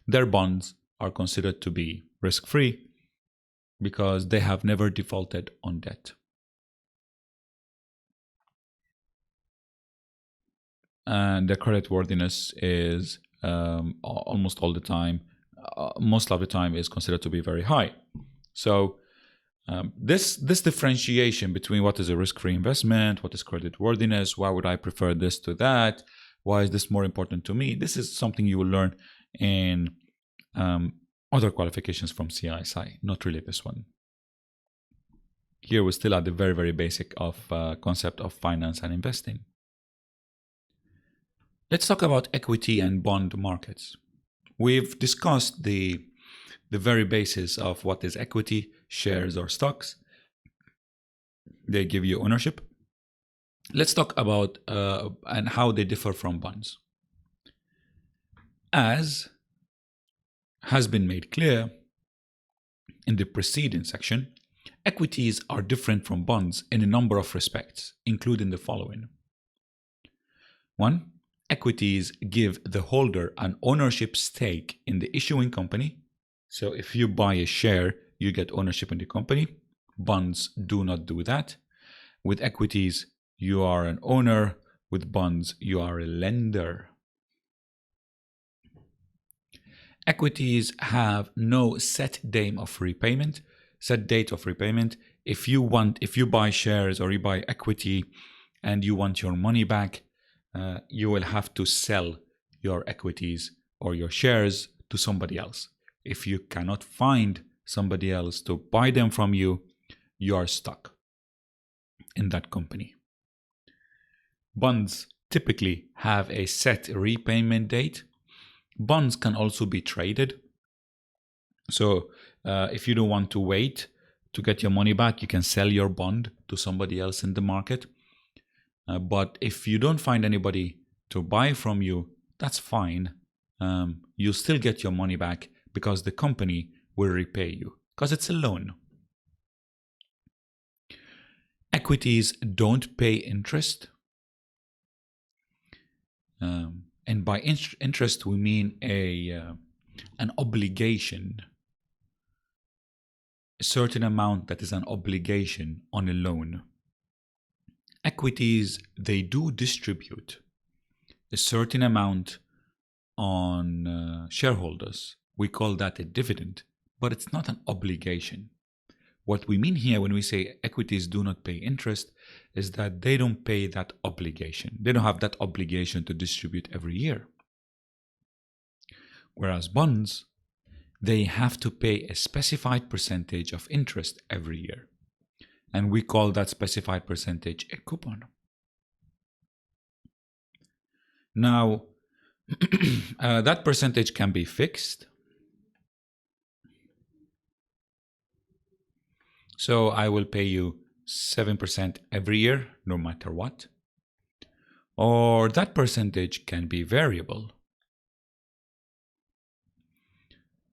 Their bonds are considered to be risk-free because they have never defaulted on debt. And their creditworthiness is almost all the time, most of the time, is considered to be very high. So this differentiation between what is a risk-free investment, what is creditworthiness, why would I prefer this to that, why is this more important to me, this is something you will learn in other qualifications from CISI, not really this one. Here we're still at the very, very basic of concept of finance and investing. Let's talk about equity and bond markets. We've discussed the very basis of what is equity, shares or stocks. They give you ownership. Let's talk about and how they differ from bonds. As has been made clear in the preceding section, equities are different from bonds in a number of respects, including the following. 1. Equities give the holder an ownership stake in the issuing company. So if you buy a share, you get ownership in the company. Bonds do not do that. With equities, you are an owner. With bonds, you are a lender. Equities have no set date of repayment. If you buy shares or you buy equity and you want your money back, you will have to sell your equities or your shares to somebody else. If you cannot find somebody else to buy them from you, you are stuck in that company. Bonds typically have a set repayment date. Bonds can also be traded. So if you don't want to wait to get your money back, you can sell your bond to somebody else in the market. But if you don't find anybody to buy from you, that's fine. You still get your money back because the company will repay you because it's a loan. Equities don't pay interest. And by interest, we mean an obligation, a certain amount that is an obligation on a loan. Equities, they do distribute a certain amount on shareholders. We call that a dividend, but it's not an obligation. What we mean here when we say equities do not pay interest is that they don't pay that obligation. They don't have that obligation to distribute every year. Whereas bonds, they have to pay a specified percentage of interest every year. And we call that specified percentage a coupon. Now, that percentage can be fixed. So I will pay you 7% every year, no matter what. Or that percentage can be variable,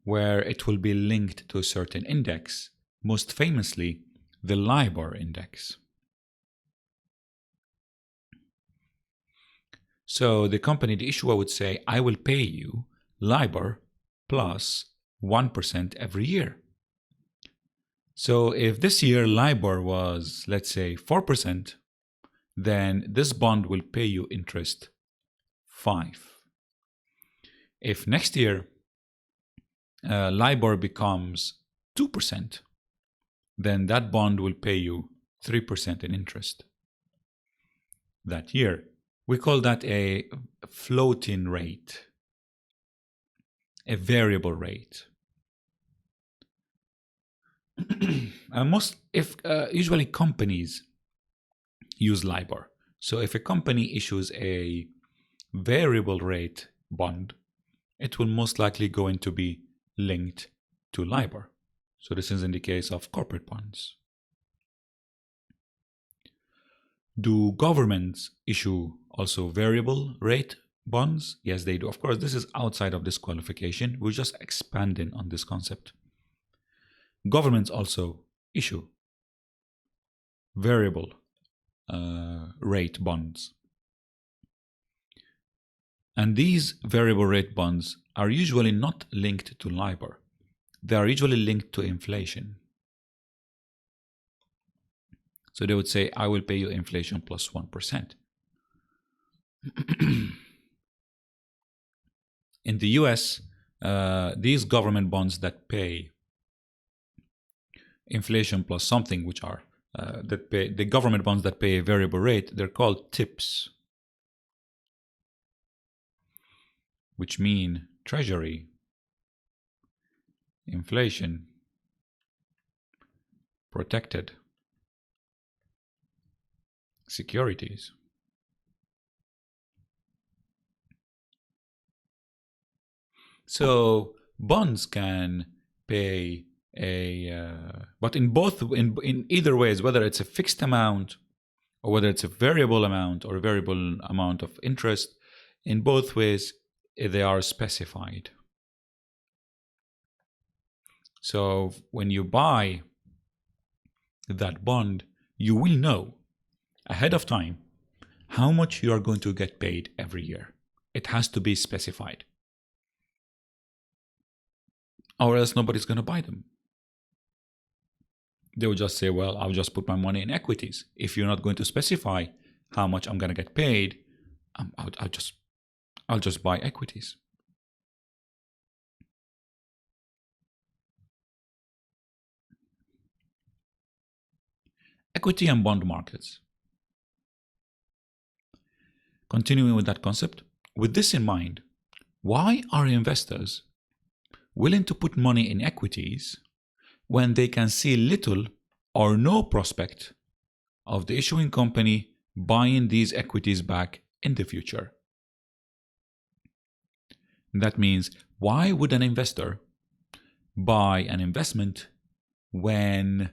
where it will be linked to a certain index, most famously the LIBOR index. So the company, the issuer would say, I will pay you LIBOR plus 1% every year. So if this year LIBOR was, let's say, 4%, then this bond will pay you interest 5. If next year LIBOR becomes 2%, then that bond will pay you 3% in interest that year. We call that a floating rate, a variable rate. Usually companies use LIBOR. So if a company issues a variable rate bond, it will most likely going to be linked to LIBOR. So this is in the case of corporate bonds. Do governments issue also variable rate bonds? Yes, they do. Of course, this is outside of this qualification. We're just expanding on this concept. Governments also issue variable rate bonds. And these variable rate bonds are usually not linked to LIBOR. They are usually linked to inflation. So they would say, I will pay you inflation plus 1%. In the US, these government bonds that pay inflation plus something, which are the government bonds that pay a variable rate, they're called TIPS, which mean Treasury, inflation, protected securities. So bonds can pay but in either ways, whether it's a fixed amount or whether it's a variable amount or a variable amount of interest, in both ways they are specified. So when you buy that bond, you will know ahead of time how much you are going to get paid every year. It has to be specified, or else nobody's going to buy them. They will just say, well, I'll just put my money in equities. If you're not going to specify how much I'm going to get paid, I'll just buy equities. Equity and bond markets. Continuing with that concept, with this in mind, why are investors willing to put money in equities when they can see little or no prospect of the issuing company buying these equities back in the future? That means, why would an investor buy an investment when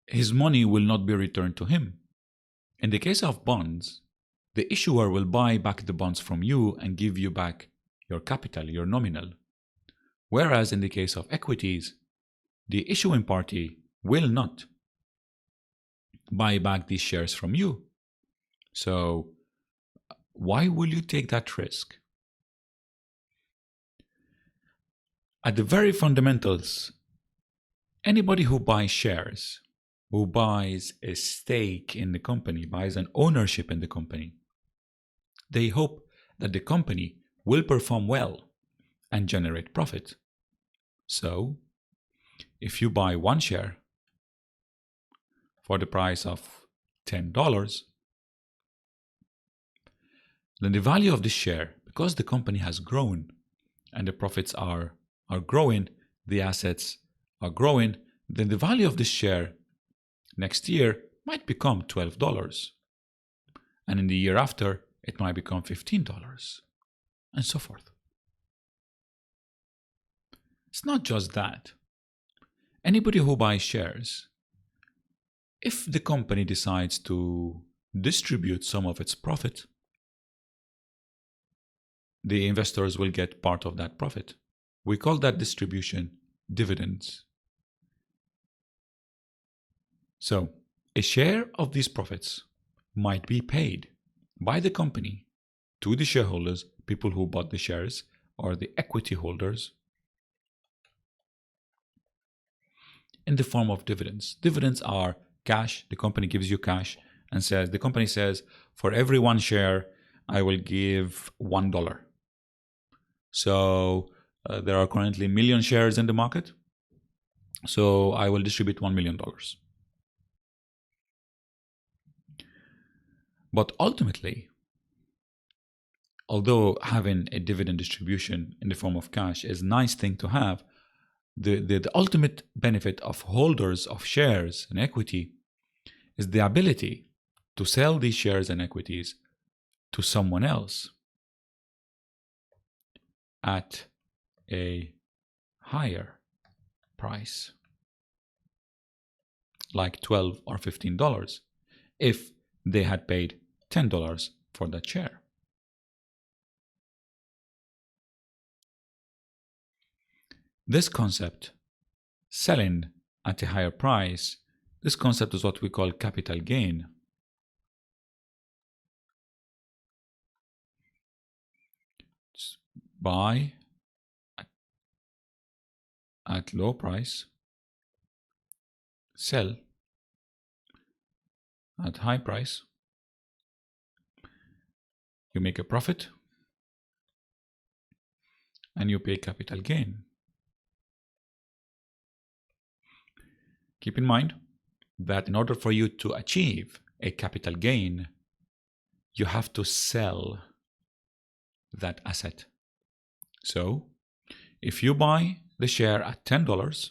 his money will not be returned to him? In the case of bonds, the issuer will buy back the bonds from you and give you back your capital, your nominal. Whereas in the case of equities, the issuing party will not buy back these shares from you. So why will you take that risk? At the very fundamentals, anybody who buys shares, who buys a stake in the company, buys an ownership in the company, they hope that the company will perform well and generate profit. So, if you buy one share for the price of $10, then the value of this share, because the company has grown and the profits are growing, the assets are growing, then the value of this share next year might become $12. And in the year after, it might become $15, and so forth. It's not just that. Anybody who buys shares, if the company decides to distribute some of its profit, the investors will get part of that profit. We call that distribution dividends. So, a share of these profits might be paid by the company to the shareholders, people who bought the shares, or the equity holders, in the form of dividends. Dividends are cash. The company gives you cash and says, the company says, for every one share, I will give $1. So there are currently 1 million shares in the market. So I will distribute $1 million. But ultimately, although having a dividend distribution in the form of cash is a nice thing to have, the ultimate benefit of holders of shares and equity is the ability to sell these shares and equities to someone else at a higher price, like $12 or $15, if they had paid $10 for that share. This concept, selling at a higher price, this concept is what we call capital gain. Buy at low price, sell at high price. You make a profit and you pay capital gain. Keep in mind that in order for you to achieve a capital gain, you have to sell that asset. So, if you buy the share at $10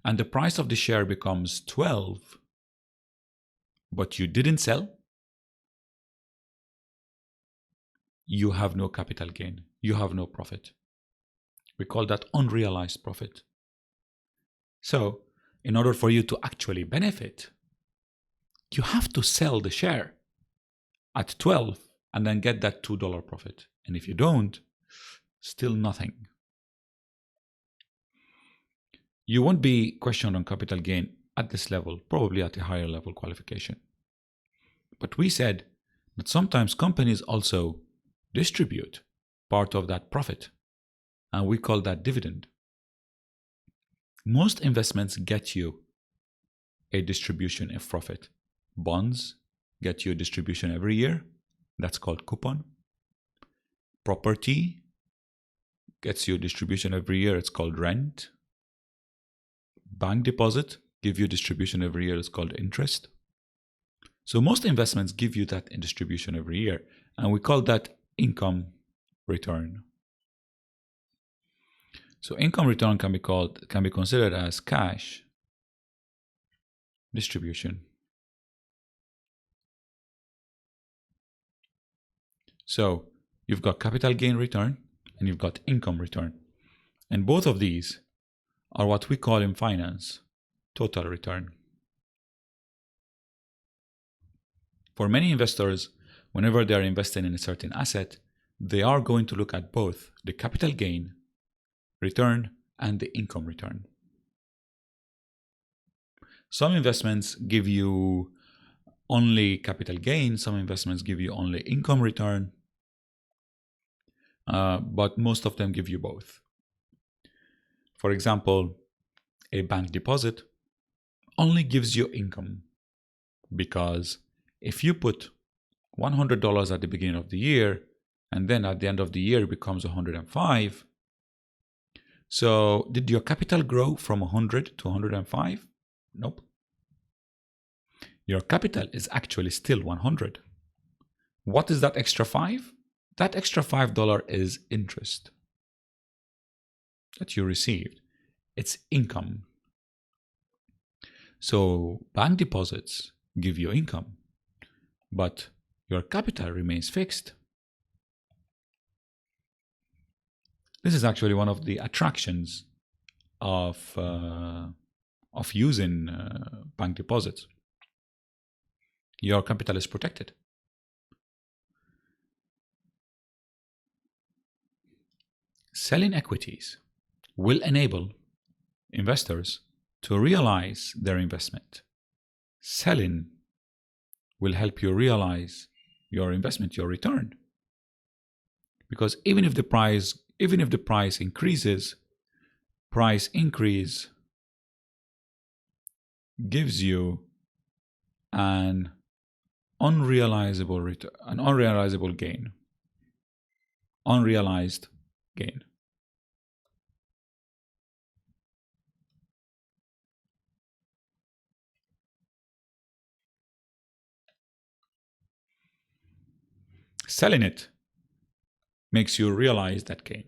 and the price of the share becomes $12, but you didn't sell, you have no capital gain. You have no profit. We call that unrealized profit. So, in order for you to actually benefit, you have to sell the share at $12 and then get that $2 profit. And if you don't, still nothing. You won't be questioned on capital gain at this level, probably at a higher level qualification. But we said that sometimes companies also distribute part of that profit, and we call that dividend. Most investments get you a distribution of profit. Bonds get you a distribution every year. That's called coupon. Property gets you a distribution every year. It's called rent. Bank deposit give you distribution every year. It's called interest. So most investments give you that distribution every year, and we call that income return. So income return can be considered as cash distribution. So you've got capital gain return and you've got income return. And both of these are what we call in finance total return. For many investors, whenever they are investing in a certain asset, they are going to look at both the capital gain return and the income return. Some investments give you only capital gain, some investments give you only income return, but most of them give you both. For example, a bank deposit only gives you income, because if you put $100 at the beginning of the year and then at the end of the year it becomes 105, so did your capital grow from 100 to 105? Nope. Your capital is actually still 100. What is that extra 5? That extra $5 is interest that you received. It's income. So bank deposits give you income, but your capital remains fixed. This is actually one of the attractions of using bank deposits. Your capital is protected. Selling equities will enable investors to realize their investment. Selling will help you realize your investment, your return. Because even if the price increases, price increase gives you an unrealizable return, an unrealizable gain. Unrealized gain. Selling it makes you realize that gain.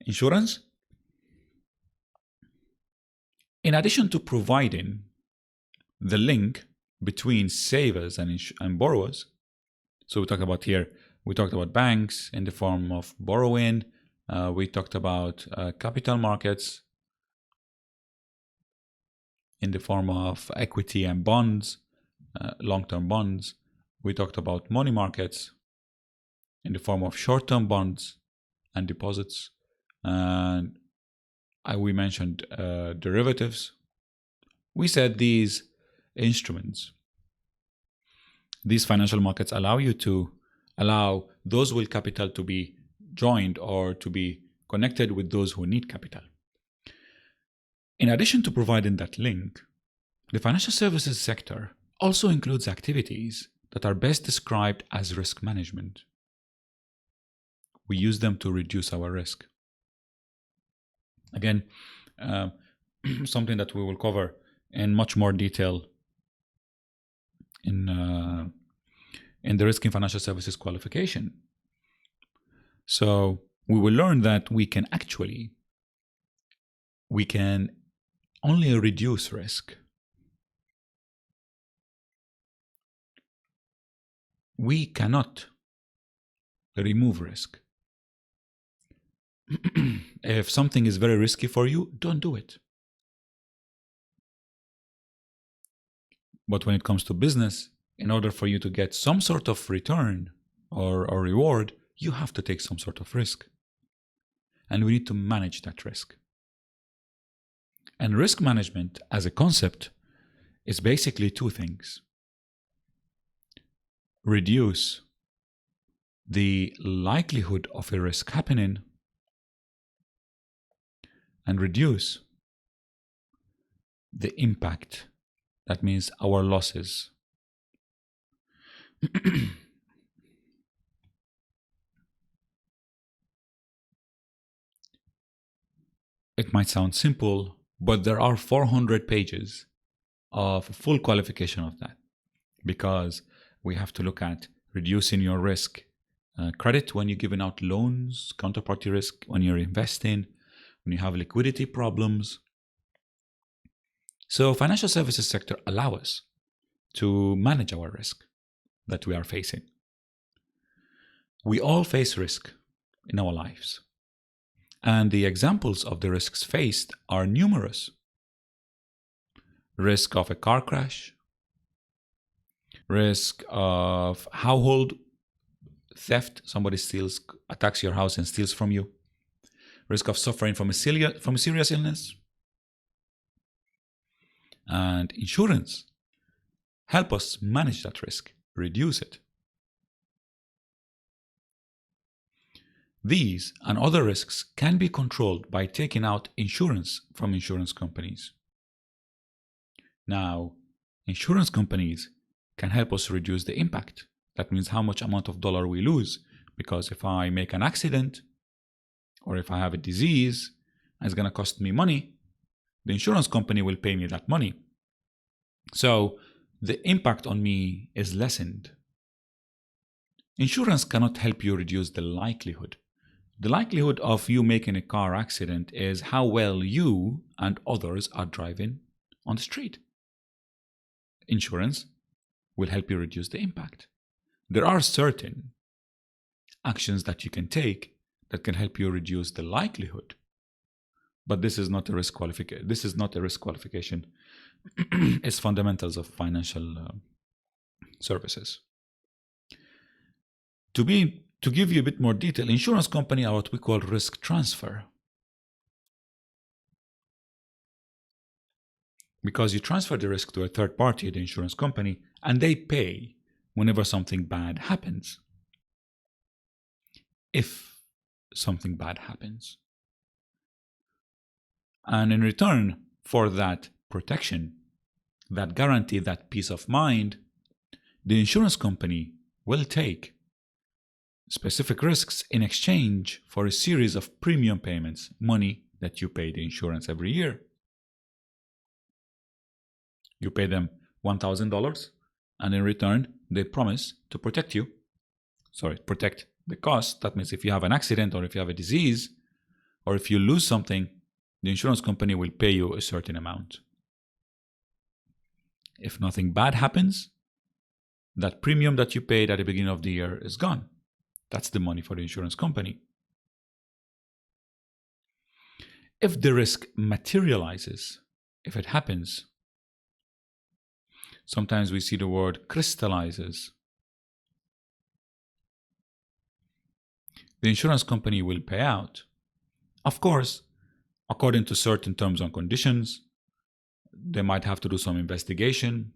Insurance. In addition to providing the link between savers and borrowers, so we talked about banks in the form of borrowing, we talked about capital markets in the form of equity and bonds, long-term bonds. We talked about money markets in the form of short-term bonds and deposits. And we mentioned derivatives. We said these instruments, these financial markets allow those with capital to be joined or to be connected with those who need capital. In addition to providing that link, the financial services sector also includes activities that are best described as risk management. We use them to reduce our risk. Again, something that we will cover in much more detail in the risk in financial services qualification. So we will learn that we can only reduce risk. We cannot remove risk. If something is very risky for you, don't do it. But when it comes to business, in order for you to get some sort of return or reward, you have to take some sort of risk. And we need to manage that risk. And risk management as a concept is basically two things. Reduce the likelihood of a risk happening and reduce the impact. That means our losses. It might sound simple, but there are 400 pages of full qualification of that, because we have to look at reducing your risk, credit when you're giving out loans, counterparty risk when you're investing, when you have liquidity problems. So financial services sector allow us to manage our risk that we are facing. We all face risk in our lives. And the examples of the risks faced are numerous. Risk of a car crash, risk of household theft, somebody attacks your house and steals from you, risk of suffering from a serious illness. And insurance help us manage that risk, reduce it. These and other risks can be controlled by taking out insurance from insurance companies. Now, insurance companies can help us reduce the impact. That means how much amount of dollar we lose. Because if I make an accident or if I have a disease and it's going to cost me money, the insurance company will pay me that money. So the impact on me is lessened. Insurance cannot help you reduce the likelihood. The likelihood of you making a car accident is how well you and others are driving on the street. Insurance will help you reduce the impact. There are certain actions that you can take that can help you reduce the likelihood. But this is not a risk qualification. This is not a risk qualification. It's fundamentals of financial services. To give you a bit more detail, insurance company are what we call risk transfer. Because you transfer the risk to a third party, the insurance company, and they pay whenever something bad happens. If something bad happens. And in return for that protection, that guarantee, that peace of mind, the insurance company will take specific risks in exchange for a series of premium payments, money that you pay the insurance every year. You pay them $1,000, and in return, they promise to protect you. Protect the cost. That means if you have an accident or if you have a disease or if you lose something, the insurance company will pay you a certain amount. If nothing bad happens, that premium that you paid at the beginning of the year is gone. That's the money for the insurance company. If the risk materializes, if it happens, sometimes we see the word crystallizes. The insurance company will pay out. Of course, according to certain terms and conditions, they might have to do some investigation.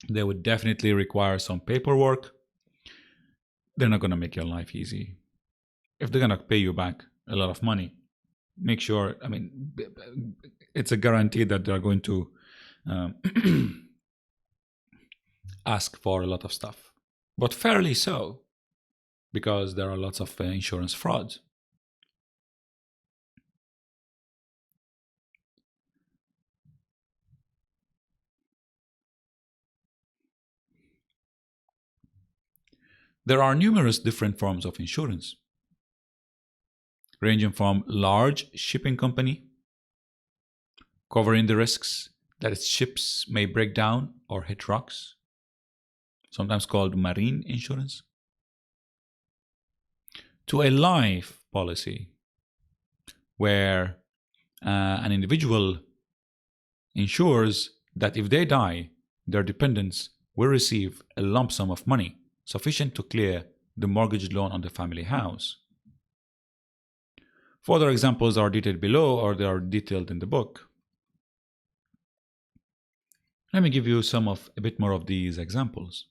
They would definitely require some paperwork. They're not going to make your life easy. If they're going to pay you back a lot of money, make sure, it's a guarantee that they're going to ask for a lot of stuff. But fairly so, because there are lots of insurance frauds. There are numerous different forms of insurance, ranging from large shipping company, covering the risks that its ships may break down or hit rocks, sometimes called marine insurance, to a life policy where an individual ensures that if they die, their dependents will receive a lump sum of money sufficient to clear the mortgage loan on the family house. Further examples are detailed below, or they are detailed in the book. Let me give you a bit more of these examples.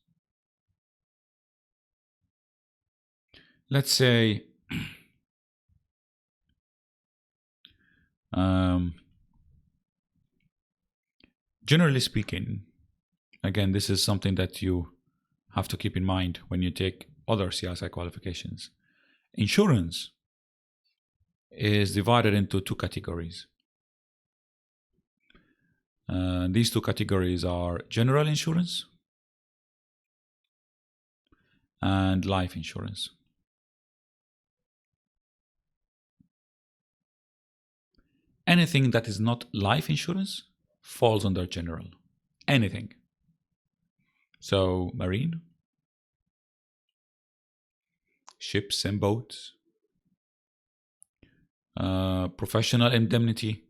Let's say generally speaking, again, this is something that you have to keep in mind when you take other CISI qualifications. Insurance is divided into two categories. These two categories are general insurance and life insurance. Anything that is not life insurance falls under general. Anything. So, marine, ships and boats, professional indemnity.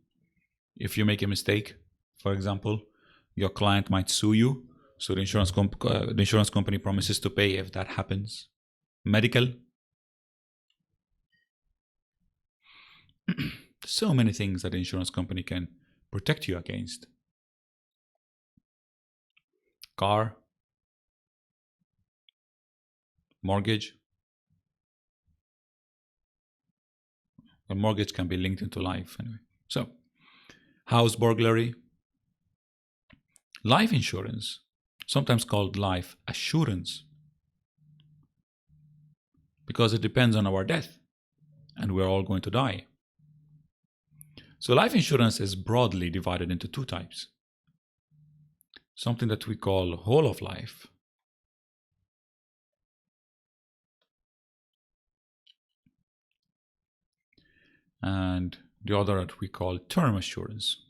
If you make a mistake, for example, your client might sue you, so the insurance company promises to pay if that happens. Medical. So many things that the insurance company can protect you against. Car, mortgage. A mortgage can be linked into life anyway. So, house burglary. Life insurance, sometimes called life assurance, because it depends on our death, and we're all going to die. So life insurance is broadly divided into two types. Something that we call whole of life, and the other that we call term assurance.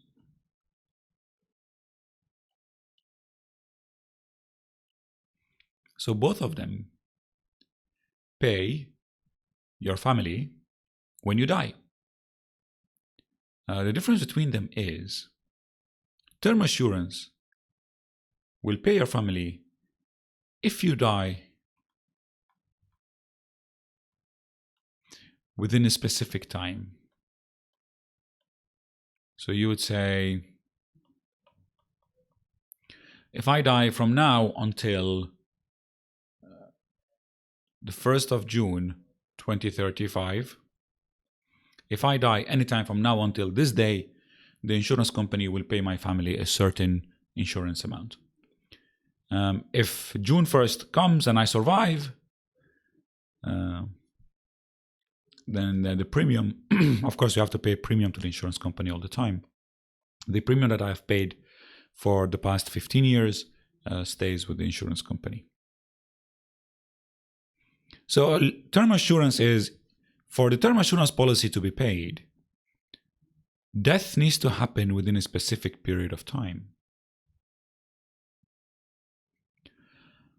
So both of them pay your family when you die. The difference between them is term assurance will pay your family if you die within a specific time. So you would say, if I die from now until the 1st of June 2035, if I die anytime from now until this day, the insurance company will pay my family a certain insurance amount. If June 1st comes and I survive, then the premium, of course you have to pay a premium to the insurance company all the time. The premium that I've paid for the past 15 years stays with the insurance company. So term assurance is, for the term assurance policy to be paid, death needs to happen within a specific period of time.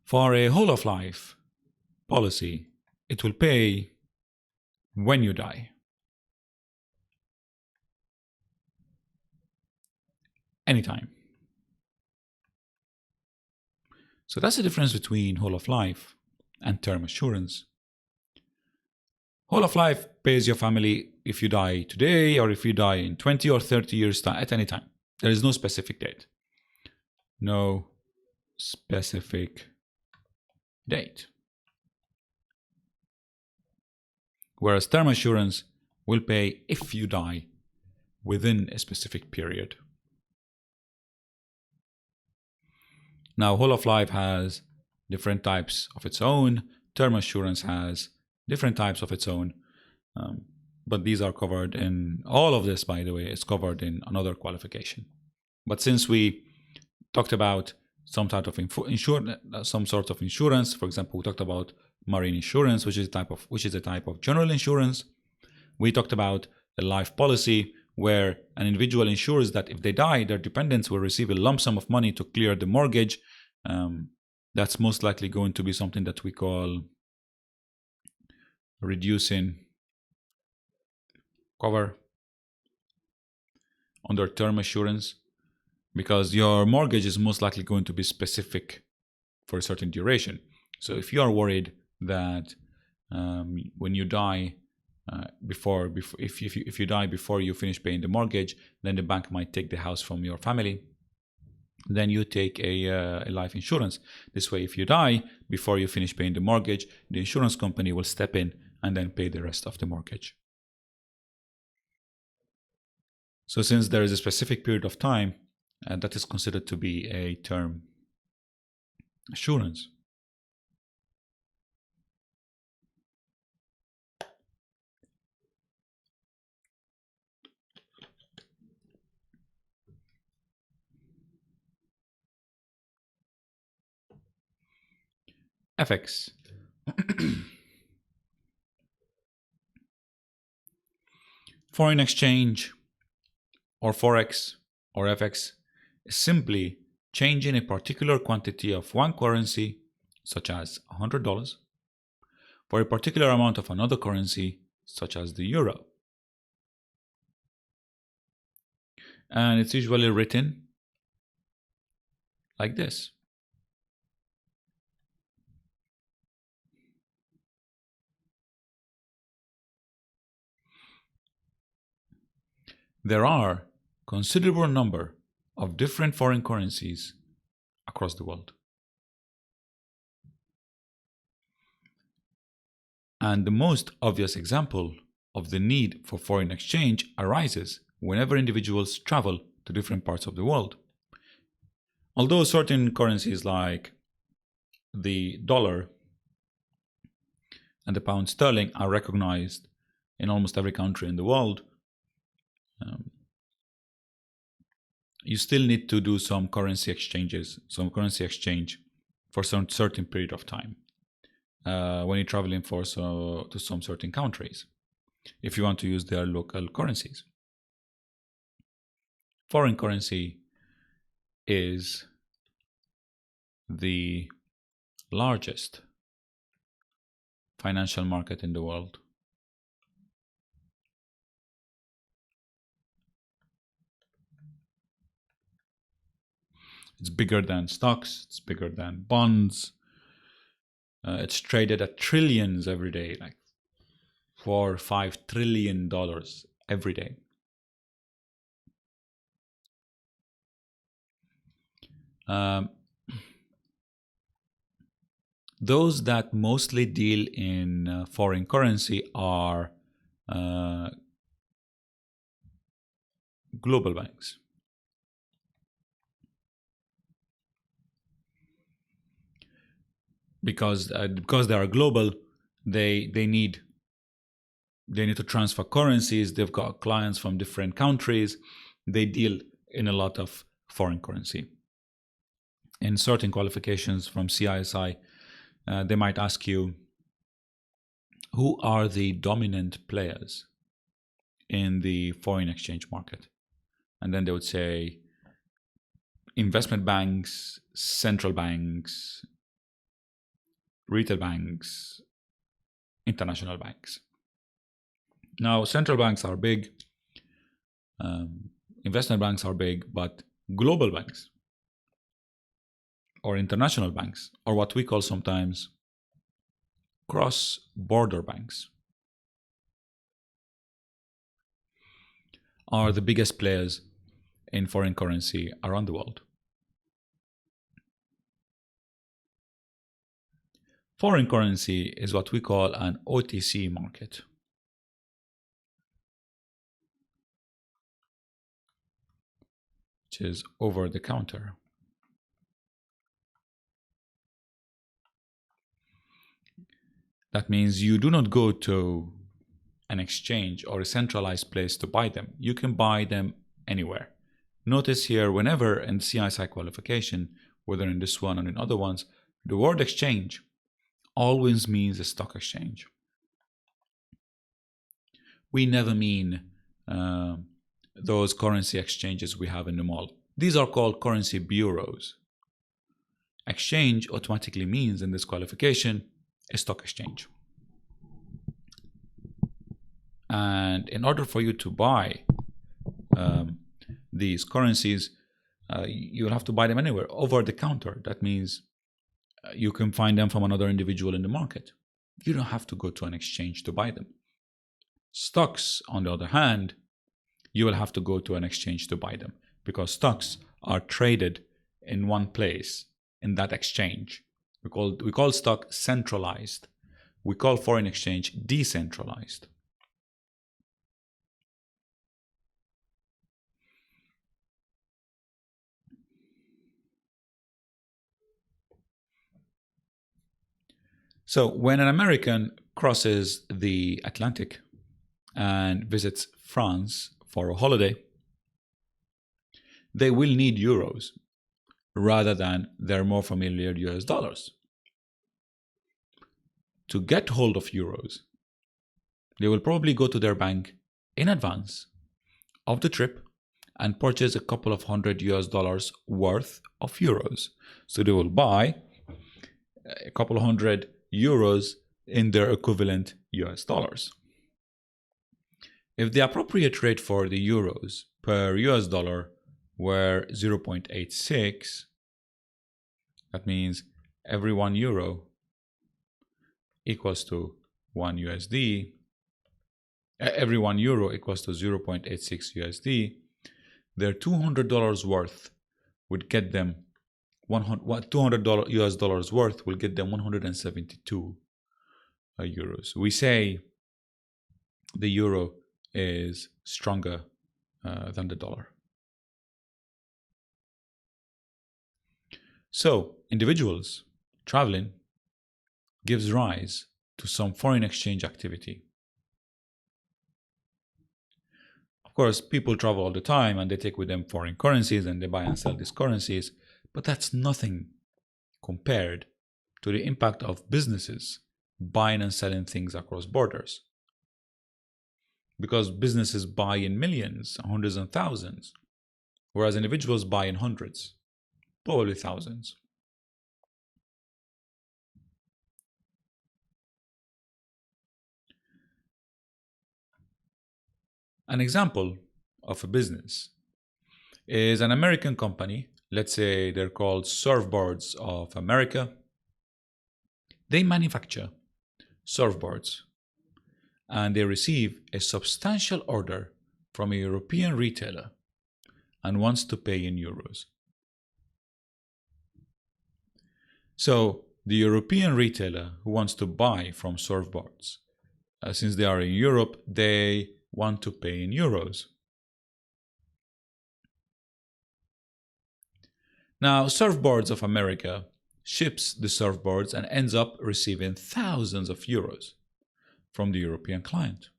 For a whole of life policy, it will pay when you die. Anytime. So that's the difference between whole of life and term assurance. Whole of life pays your family if you die today or if you die in 20 or 30 years time, at any time. There is no specific date. No specific date. Whereas term assurance will pay if you die within a specific period. Now, whole of life has different types of its own. Term assurance has different types of its own. But these are covered in, all of this, by the way, is covered in another qualification. But since we talked about some type of some sort of insurance, for example, we talked about marine insurance, which is a type of general insurance. We talked about a life policy where an individual ensures that if they die, their dependents will receive a lump sum of money to clear the mortgage. That's most likely going to be something that we call reducing cover under term assurance. because your mortgage is most likely going to be specific for a certain duration. So if you are worried that when you die, if you die before you finish paying the mortgage, then the bank might take the house from your family. Then you take a life insurance. This way, if you die before you finish paying the mortgage, the insurance company will step in and then pay the rest of the mortgage. So since there is a specific period of time, that is considered to be a term assurance. FX. Foreign exchange, or Forex, or FX, is simply changing a particular quantity of one currency, such as $100, for a particular amount of another currency, such as the euro. And it's usually written like this. There are considerable number of different foreign currencies across the world. And the most obvious example of the need for foreign exchange arises whenever individuals travel to different parts of the world. Although certain currencies like the dollar and the pound sterling are recognized in almost every country in the world, you still need to do some currency exchange for some certain period of time when you're traveling to some certain countries, if you want to use their local currencies. Foreign currency is the largest financial market in the world. It's bigger than stocks, it's bigger than bonds. It's traded at trillions every day, like $4 or $5 trillion every day. Those that mostly deal in foreign currency are global banks. Because they are global, they need to transfer currencies. They've got clients from different countries. They deal in a lot of foreign currency. In certain qualifications from CISI, they might ask you, who are the dominant players in the foreign exchange market? And then they would say investment banks, central banks, retail banks, international banks. Now, central banks are big, investment banks are big, but global banks or international banks, or what we call sometimes cross-border banks, are the biggest players in foreign currency around the world. Foreign currency is what we call an OTC market. Which is over the counter. That means you do not go to an exchange or a centralized place to buy them. You can buy them anywhere. Notice here, whenever in CISI qualification, whether in this one or in other ones, the word exchange always means a stock exchange. We never mean those currency exchanges we have in the mall. These are called currency bureaus. Exchange automatically means in this qualification a stock exchange. And in order for you to buy these currencies, you'll have to buy them anywhere over the counter. That means you can find them from another individual in the market. You don't have to go to an exchange to buy them. Stocks, on the other hand, you will have to go to an exchange to buy them because stocks are traded in one place in that exchange. We call stock centralized. We call foreign exchange decentralized. So when an American crosses the Atlantic and visits France for a holiday, they will need euros rather than their more familiar US dollars. To get hold of euros, they will probably go to their bank in advance of the trip and purchase a couple of hundred US dollars worth of euros. So they will buy a couple of hundred euros in their equivalent US dollars. If the appropriate rate for the euros per US dollar were 0.86, that means every 1 euro equals to 1 USD. Every 1 euro equals to 0.86 USD. Their $200 worth would get them $200 US dollars worth will get them 172 euros. We say the euro is stronger than the dollar. So individuals traveling gives rise to some foreign exchange activity. Of course, people travel all the time and they take with them foreign currencies and they buy and sell these currencies, but that's nothing compared to the impact of businesses buying and selling things across borders. Because businesses buy in millions, hundreds and thousands, whereas individuals buy in hundreds, probably thousands. An example of a business is an American company. Let's say they're called Surfboards of America. They manufacture surfboards and they receive a substantial order from a European retailer and wants to pay in euros. So the European retailer who wants to buy from Surfboards, since they are in Europe, they want to pay in euros. Now, Surfboards of America ships the surfboards and ends up receiving thousands of euros from the European client.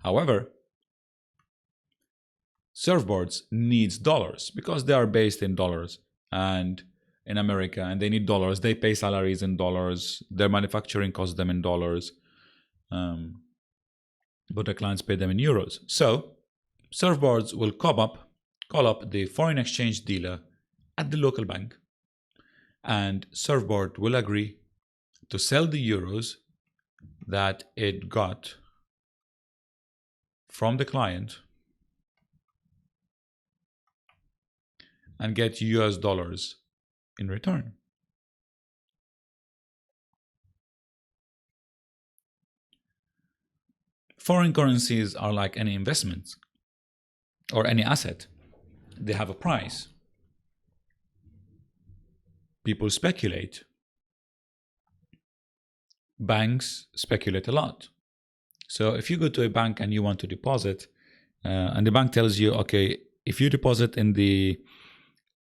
However, Surfboards needs dollars because they are based in dollars and in America, and they need dollars. They pay salaries in dollars. Their manufacturing costs them in dollars, but the clients pay them in euros. So Surfboards will call up the foreign exchange dealer at the local bank, and Surfboard will agree to sell the euros that it got from the client and get US dollars in return. Foreign currencies are like any investment or any asset. They have a price. People speculate. Banks speculate a lot. So if you go to a bank and you want to deposit, and the bank tells you, okay, if you deposit in the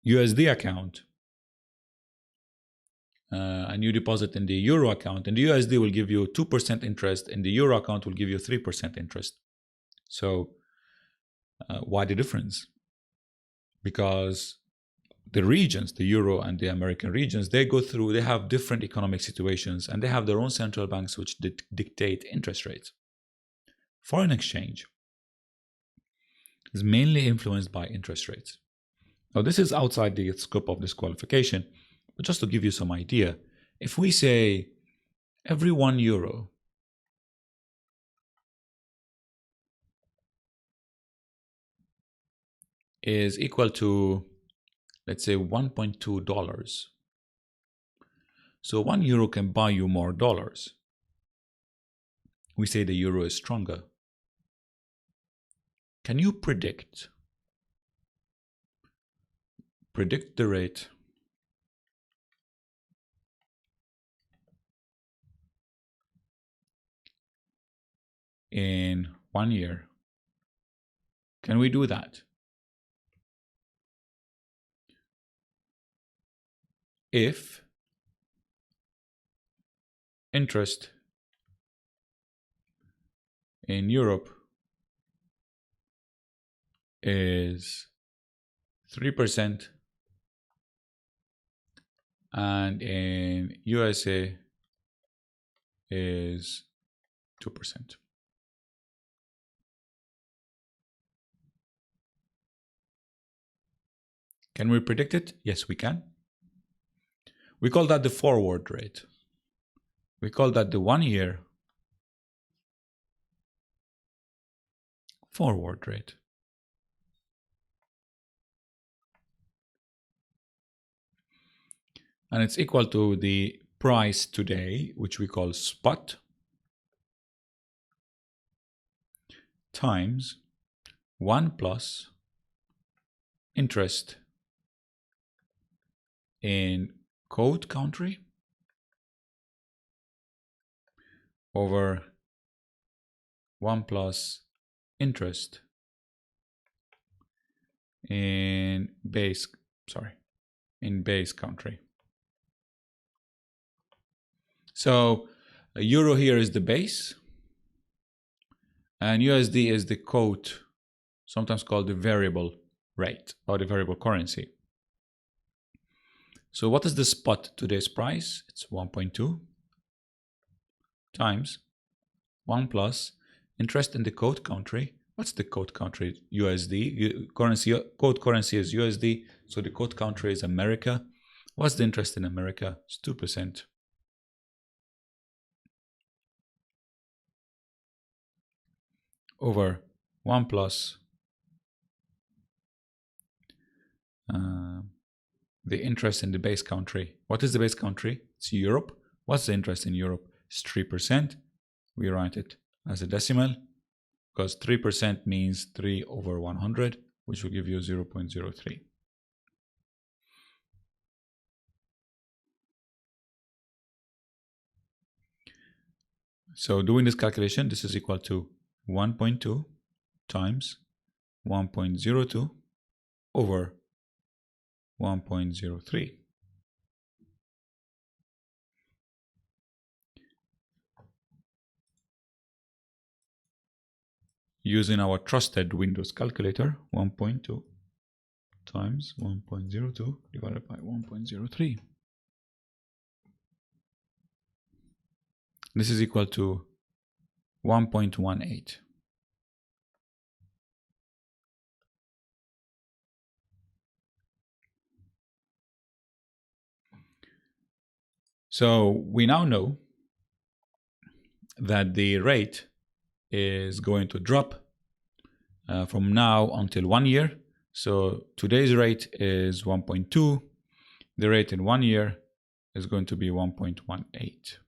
USD account and you deposit in the Euro account, and the USD will give you 2% interest, and the Euro account will give you 3% interest. So why the difference? Because the regions, the Euro and the American regions, they have different economic situations and they have their own central banks which dictate interest rates. Foreign exchange is mainly influenced by interest rates. Now, this is outside the scope of this qualification, but just to give you some idea, if we say every 1 euro is equal to, let's say, $1.2. So €1 can buy you more dollars. We say the euro is stronger. Can you predict the rate in 1 year? Can we do that? If interest in Europe is 3% and in USA is 2%. Can we predict it? Yes, we can. We call that the forward rate. We call that the 1 year forward rate. And it's equal to the price today, which we call spot, times 1 plus interest in quote country over 1 plus interest in base country. So a euro here is the base, and USD is the quote, sometimes called the variable rate or the variable currency. So what is the spot today's price? It's 1.2 times 1 plus interest in the quote country. What's the quote country? USD. Quote currency is USD, so the quote country is America. What's the interest in America? It's 2%. Over 1 plus the interest in the base country. What is the base country? It's Europe. What's the interest in Europe? It's 3%. We write it as a decimal because 3% means 3 over 100, which will give you 0.03. So doing this calculation, this is equal to 1.2 times 1.02 over 1.03. Using our trusted Windows calculator, 1.2 times 1.02 divided by 1.03. This is equal to 1.18. So we now know that the rate is going to drop from now until 1 year. So today's rate is 1.2. The rate in 1 year is going to be 1.18.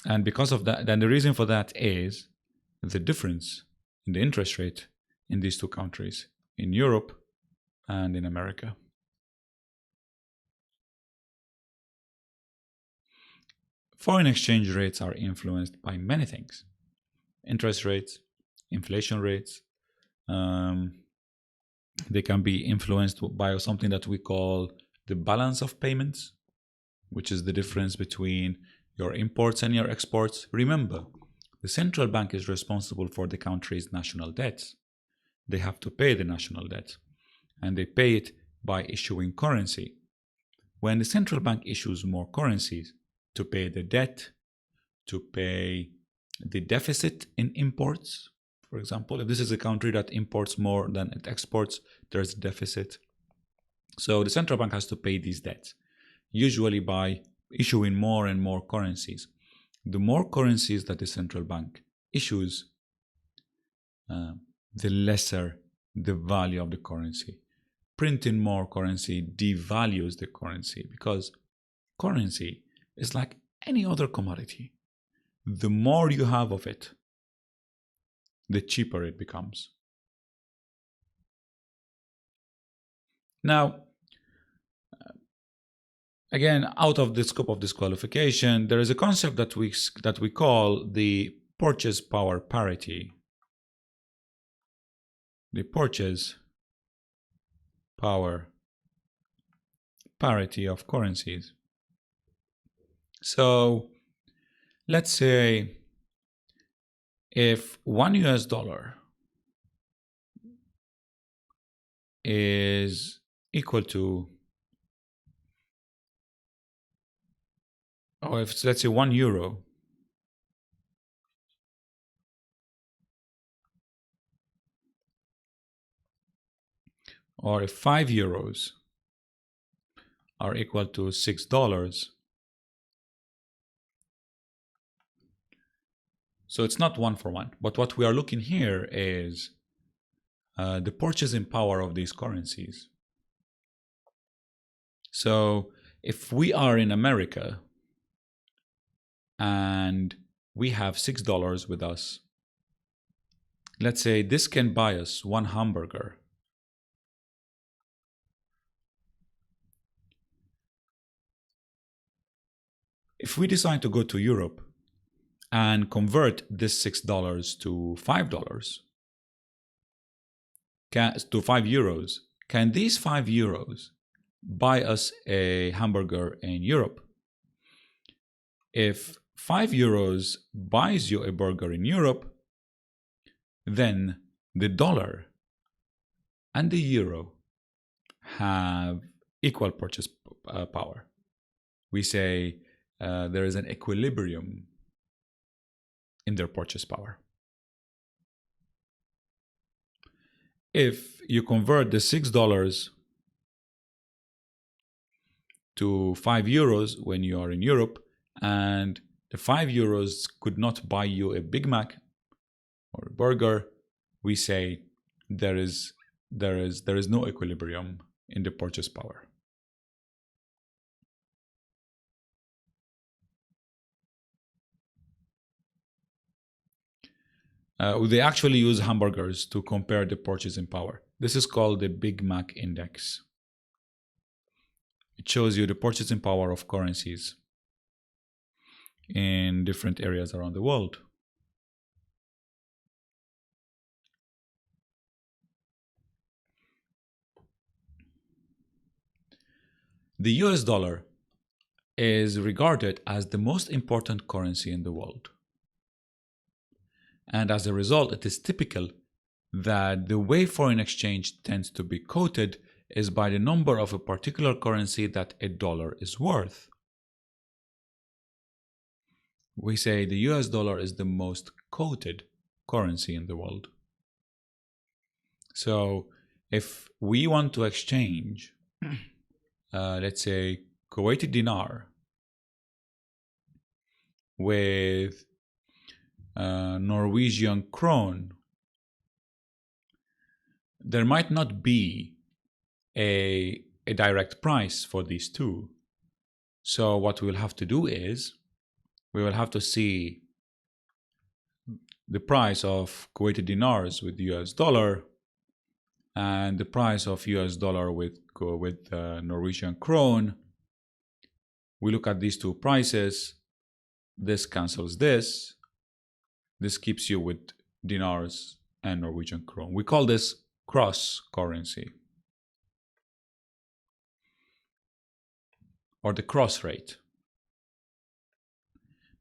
And because of that, then the reason for that is the difference in the interest rate in these two countries, in Europe and in America. Foreign exchange rates are influenced by many things. Interest rates, inflation rates. They can be influenced by something that we call the balance of payments, which is the difference between your imports and your exports. Remember, the central bank is responsible for the country's national debts. They have to pay the national debt, and they pay it by issuing currency. When the central bank issues more currencies to pay the debt, to pay the deficit in imports, for example, if this is a country that imports more than it exports, there's a deficit. So the central bank has to pay these debts, usually by issuing more and more currencies. The more currencies that the central bank issues, the lesser the value of the currency. Printing more currency devalues the currency, because currency is like any other commodity. The more you have of it, the cheaper it becomes. Now, again, out of the scope of this qualification, there is a concept that we call the purchase power parity. The purchase power parity of currencies. So let's say if $1 is equal to, or if let's say €1, or if €5 are equal to $6, so it's not one for one, but what we are looking here is the purchasing power of these currencies. So if we are in America and we have $6 with us, let's say this can buy us one hamburger. If we decide to go to Europe and convert this $6 to €5, can these €5 buy us a hamburger in Europe? If €5 buys you a burger in Europe, then the dollar and the euro have equal purchase power. We say there is an equilibrium in their purchase power. If you convert the $6 to €5 when you are in Europe, and the €5 could not buy you a Big Mac or a burger, we say there is no equilibrium in the purchase power. They actually use hamburgers to compare the purchasing power. This is called the Big Mac Index. It shows you the purchasing power of currencies in different areas around the world. The US dollar is regarded as the most important currency in the world. And as a result, it is typical that the way foreign exchange tends to be quoted is by the number of a particular currency that a dollar is worth. We say the US dollar is the most quoted currency in the world. So if we want to exchange, let's say, Kuwaiti dinar with Norwegian krone, there might not be a direct price for these two. So what we'll have to do is we will have to see the price of Kuwaiti dinars with US dollar and the price of US dollar with Norwegian krone. We look at these two prices. This cancels this. This keeps you with dinars and Norwegian krone. We call this cross currency, or the cross rate,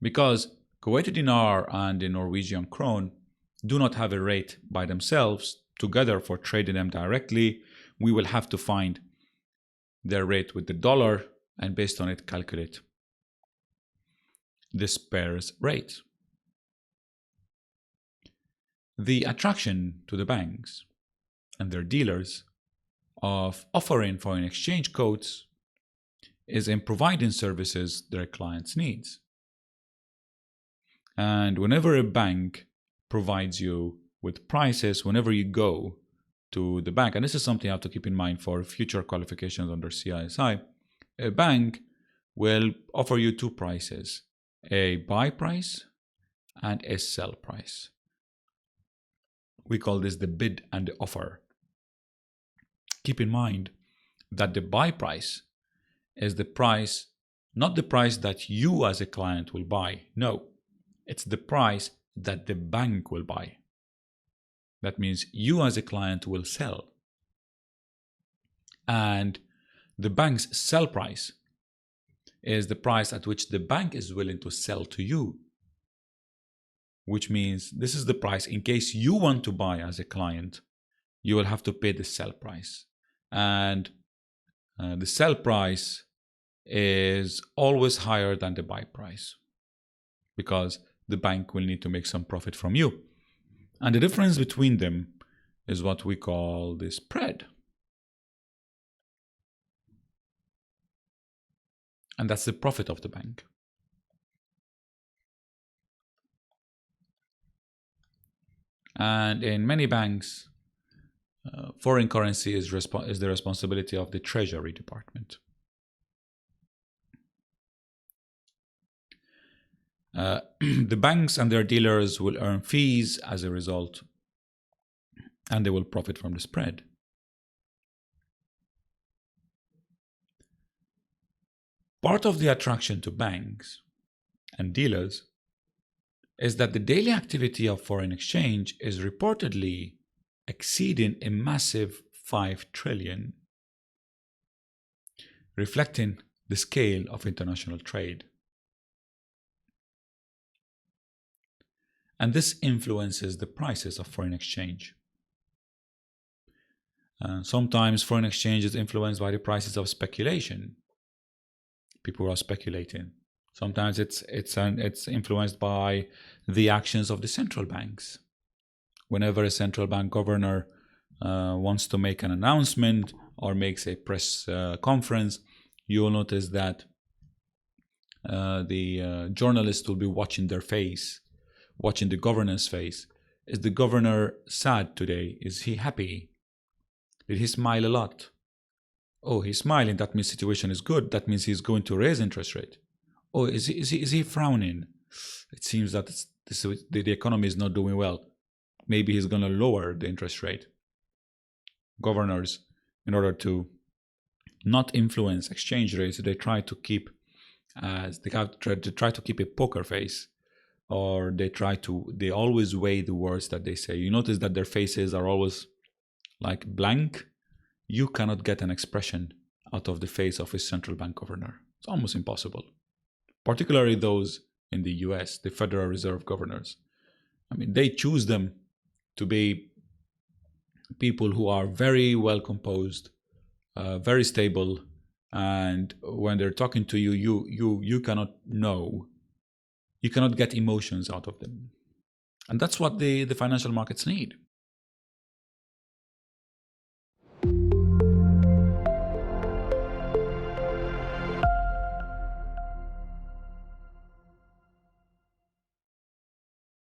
because Kuwaiti dinar and the Norwegian krone do not have a rate by themselves. Together, for trading them directly, we will have to find their rate with the dollar and based on it calculate this pair's rate. The attraction to the banks and their dealers of offering foreign exchange quotes is in providing services their clients needs. And whenever a bank provides you with prices whenever you go to the bank. And this is something you have to keep in mind for future qualifications under CISI. A bank will offer you two prices, a buy price and a sell price. We call this the bid and the offer. Keep in mind that the buy price is the price, not the price that you as a client will buy. No, it's the price that the bank will buy. That means you as a client will sell. And the bank's sell price is the price at which the bank is willing to sell to you. Which means this is the price in case you want to buy as a client, you will have to pay the sell price. And the sell price is always higher than the buy price because the bank will need to make some profit from you. And the difference between them is what we call the spread. And that's the profit of the bank. And in many banks, foreign currency is the responsibility of the Treasury Department. The banks and their dealers will earn fees as a result, and they will profit from the spread. Part of the attraction to banks and dealers is that the daily activity of foreign exchange is reportedly exceeding a massive 5 trillion, reflecting the scale of international trade. And this influences the prices of foreign exchange. Sometimes foreign exchange is influenced by the prices of speculation. People are speculating. Sometimes it's influenced by the actions of the central banks. Whenever a central bank governor wants to make an announcement or makes a press conference, you'll notice that the journalists will be watching their face, watching the governor's face. Is the governor sad today? Is he happy? Did he smile a lot? Oh, he's smiling. That means situation is good. That means he's going to raise interest rate. Oh, is he frowning? It seems that the economy is not doing well. Maybe he's going to lower the interest rate. Governors, in order to not influence exchange rates, they try to keep a poker face, or they always weigh the words that they say. You notice that their faces are always like blank. You cannot get an expression out of the face of a central bank governor. It's almost impossible. Particularly those in the US, the Federal Reserve governors. I mean, they choose them to be people who are very well composed, very stable, and when they're talking to you, you cannot know. You cannot get emotions out of them. And that's what the financial markets need.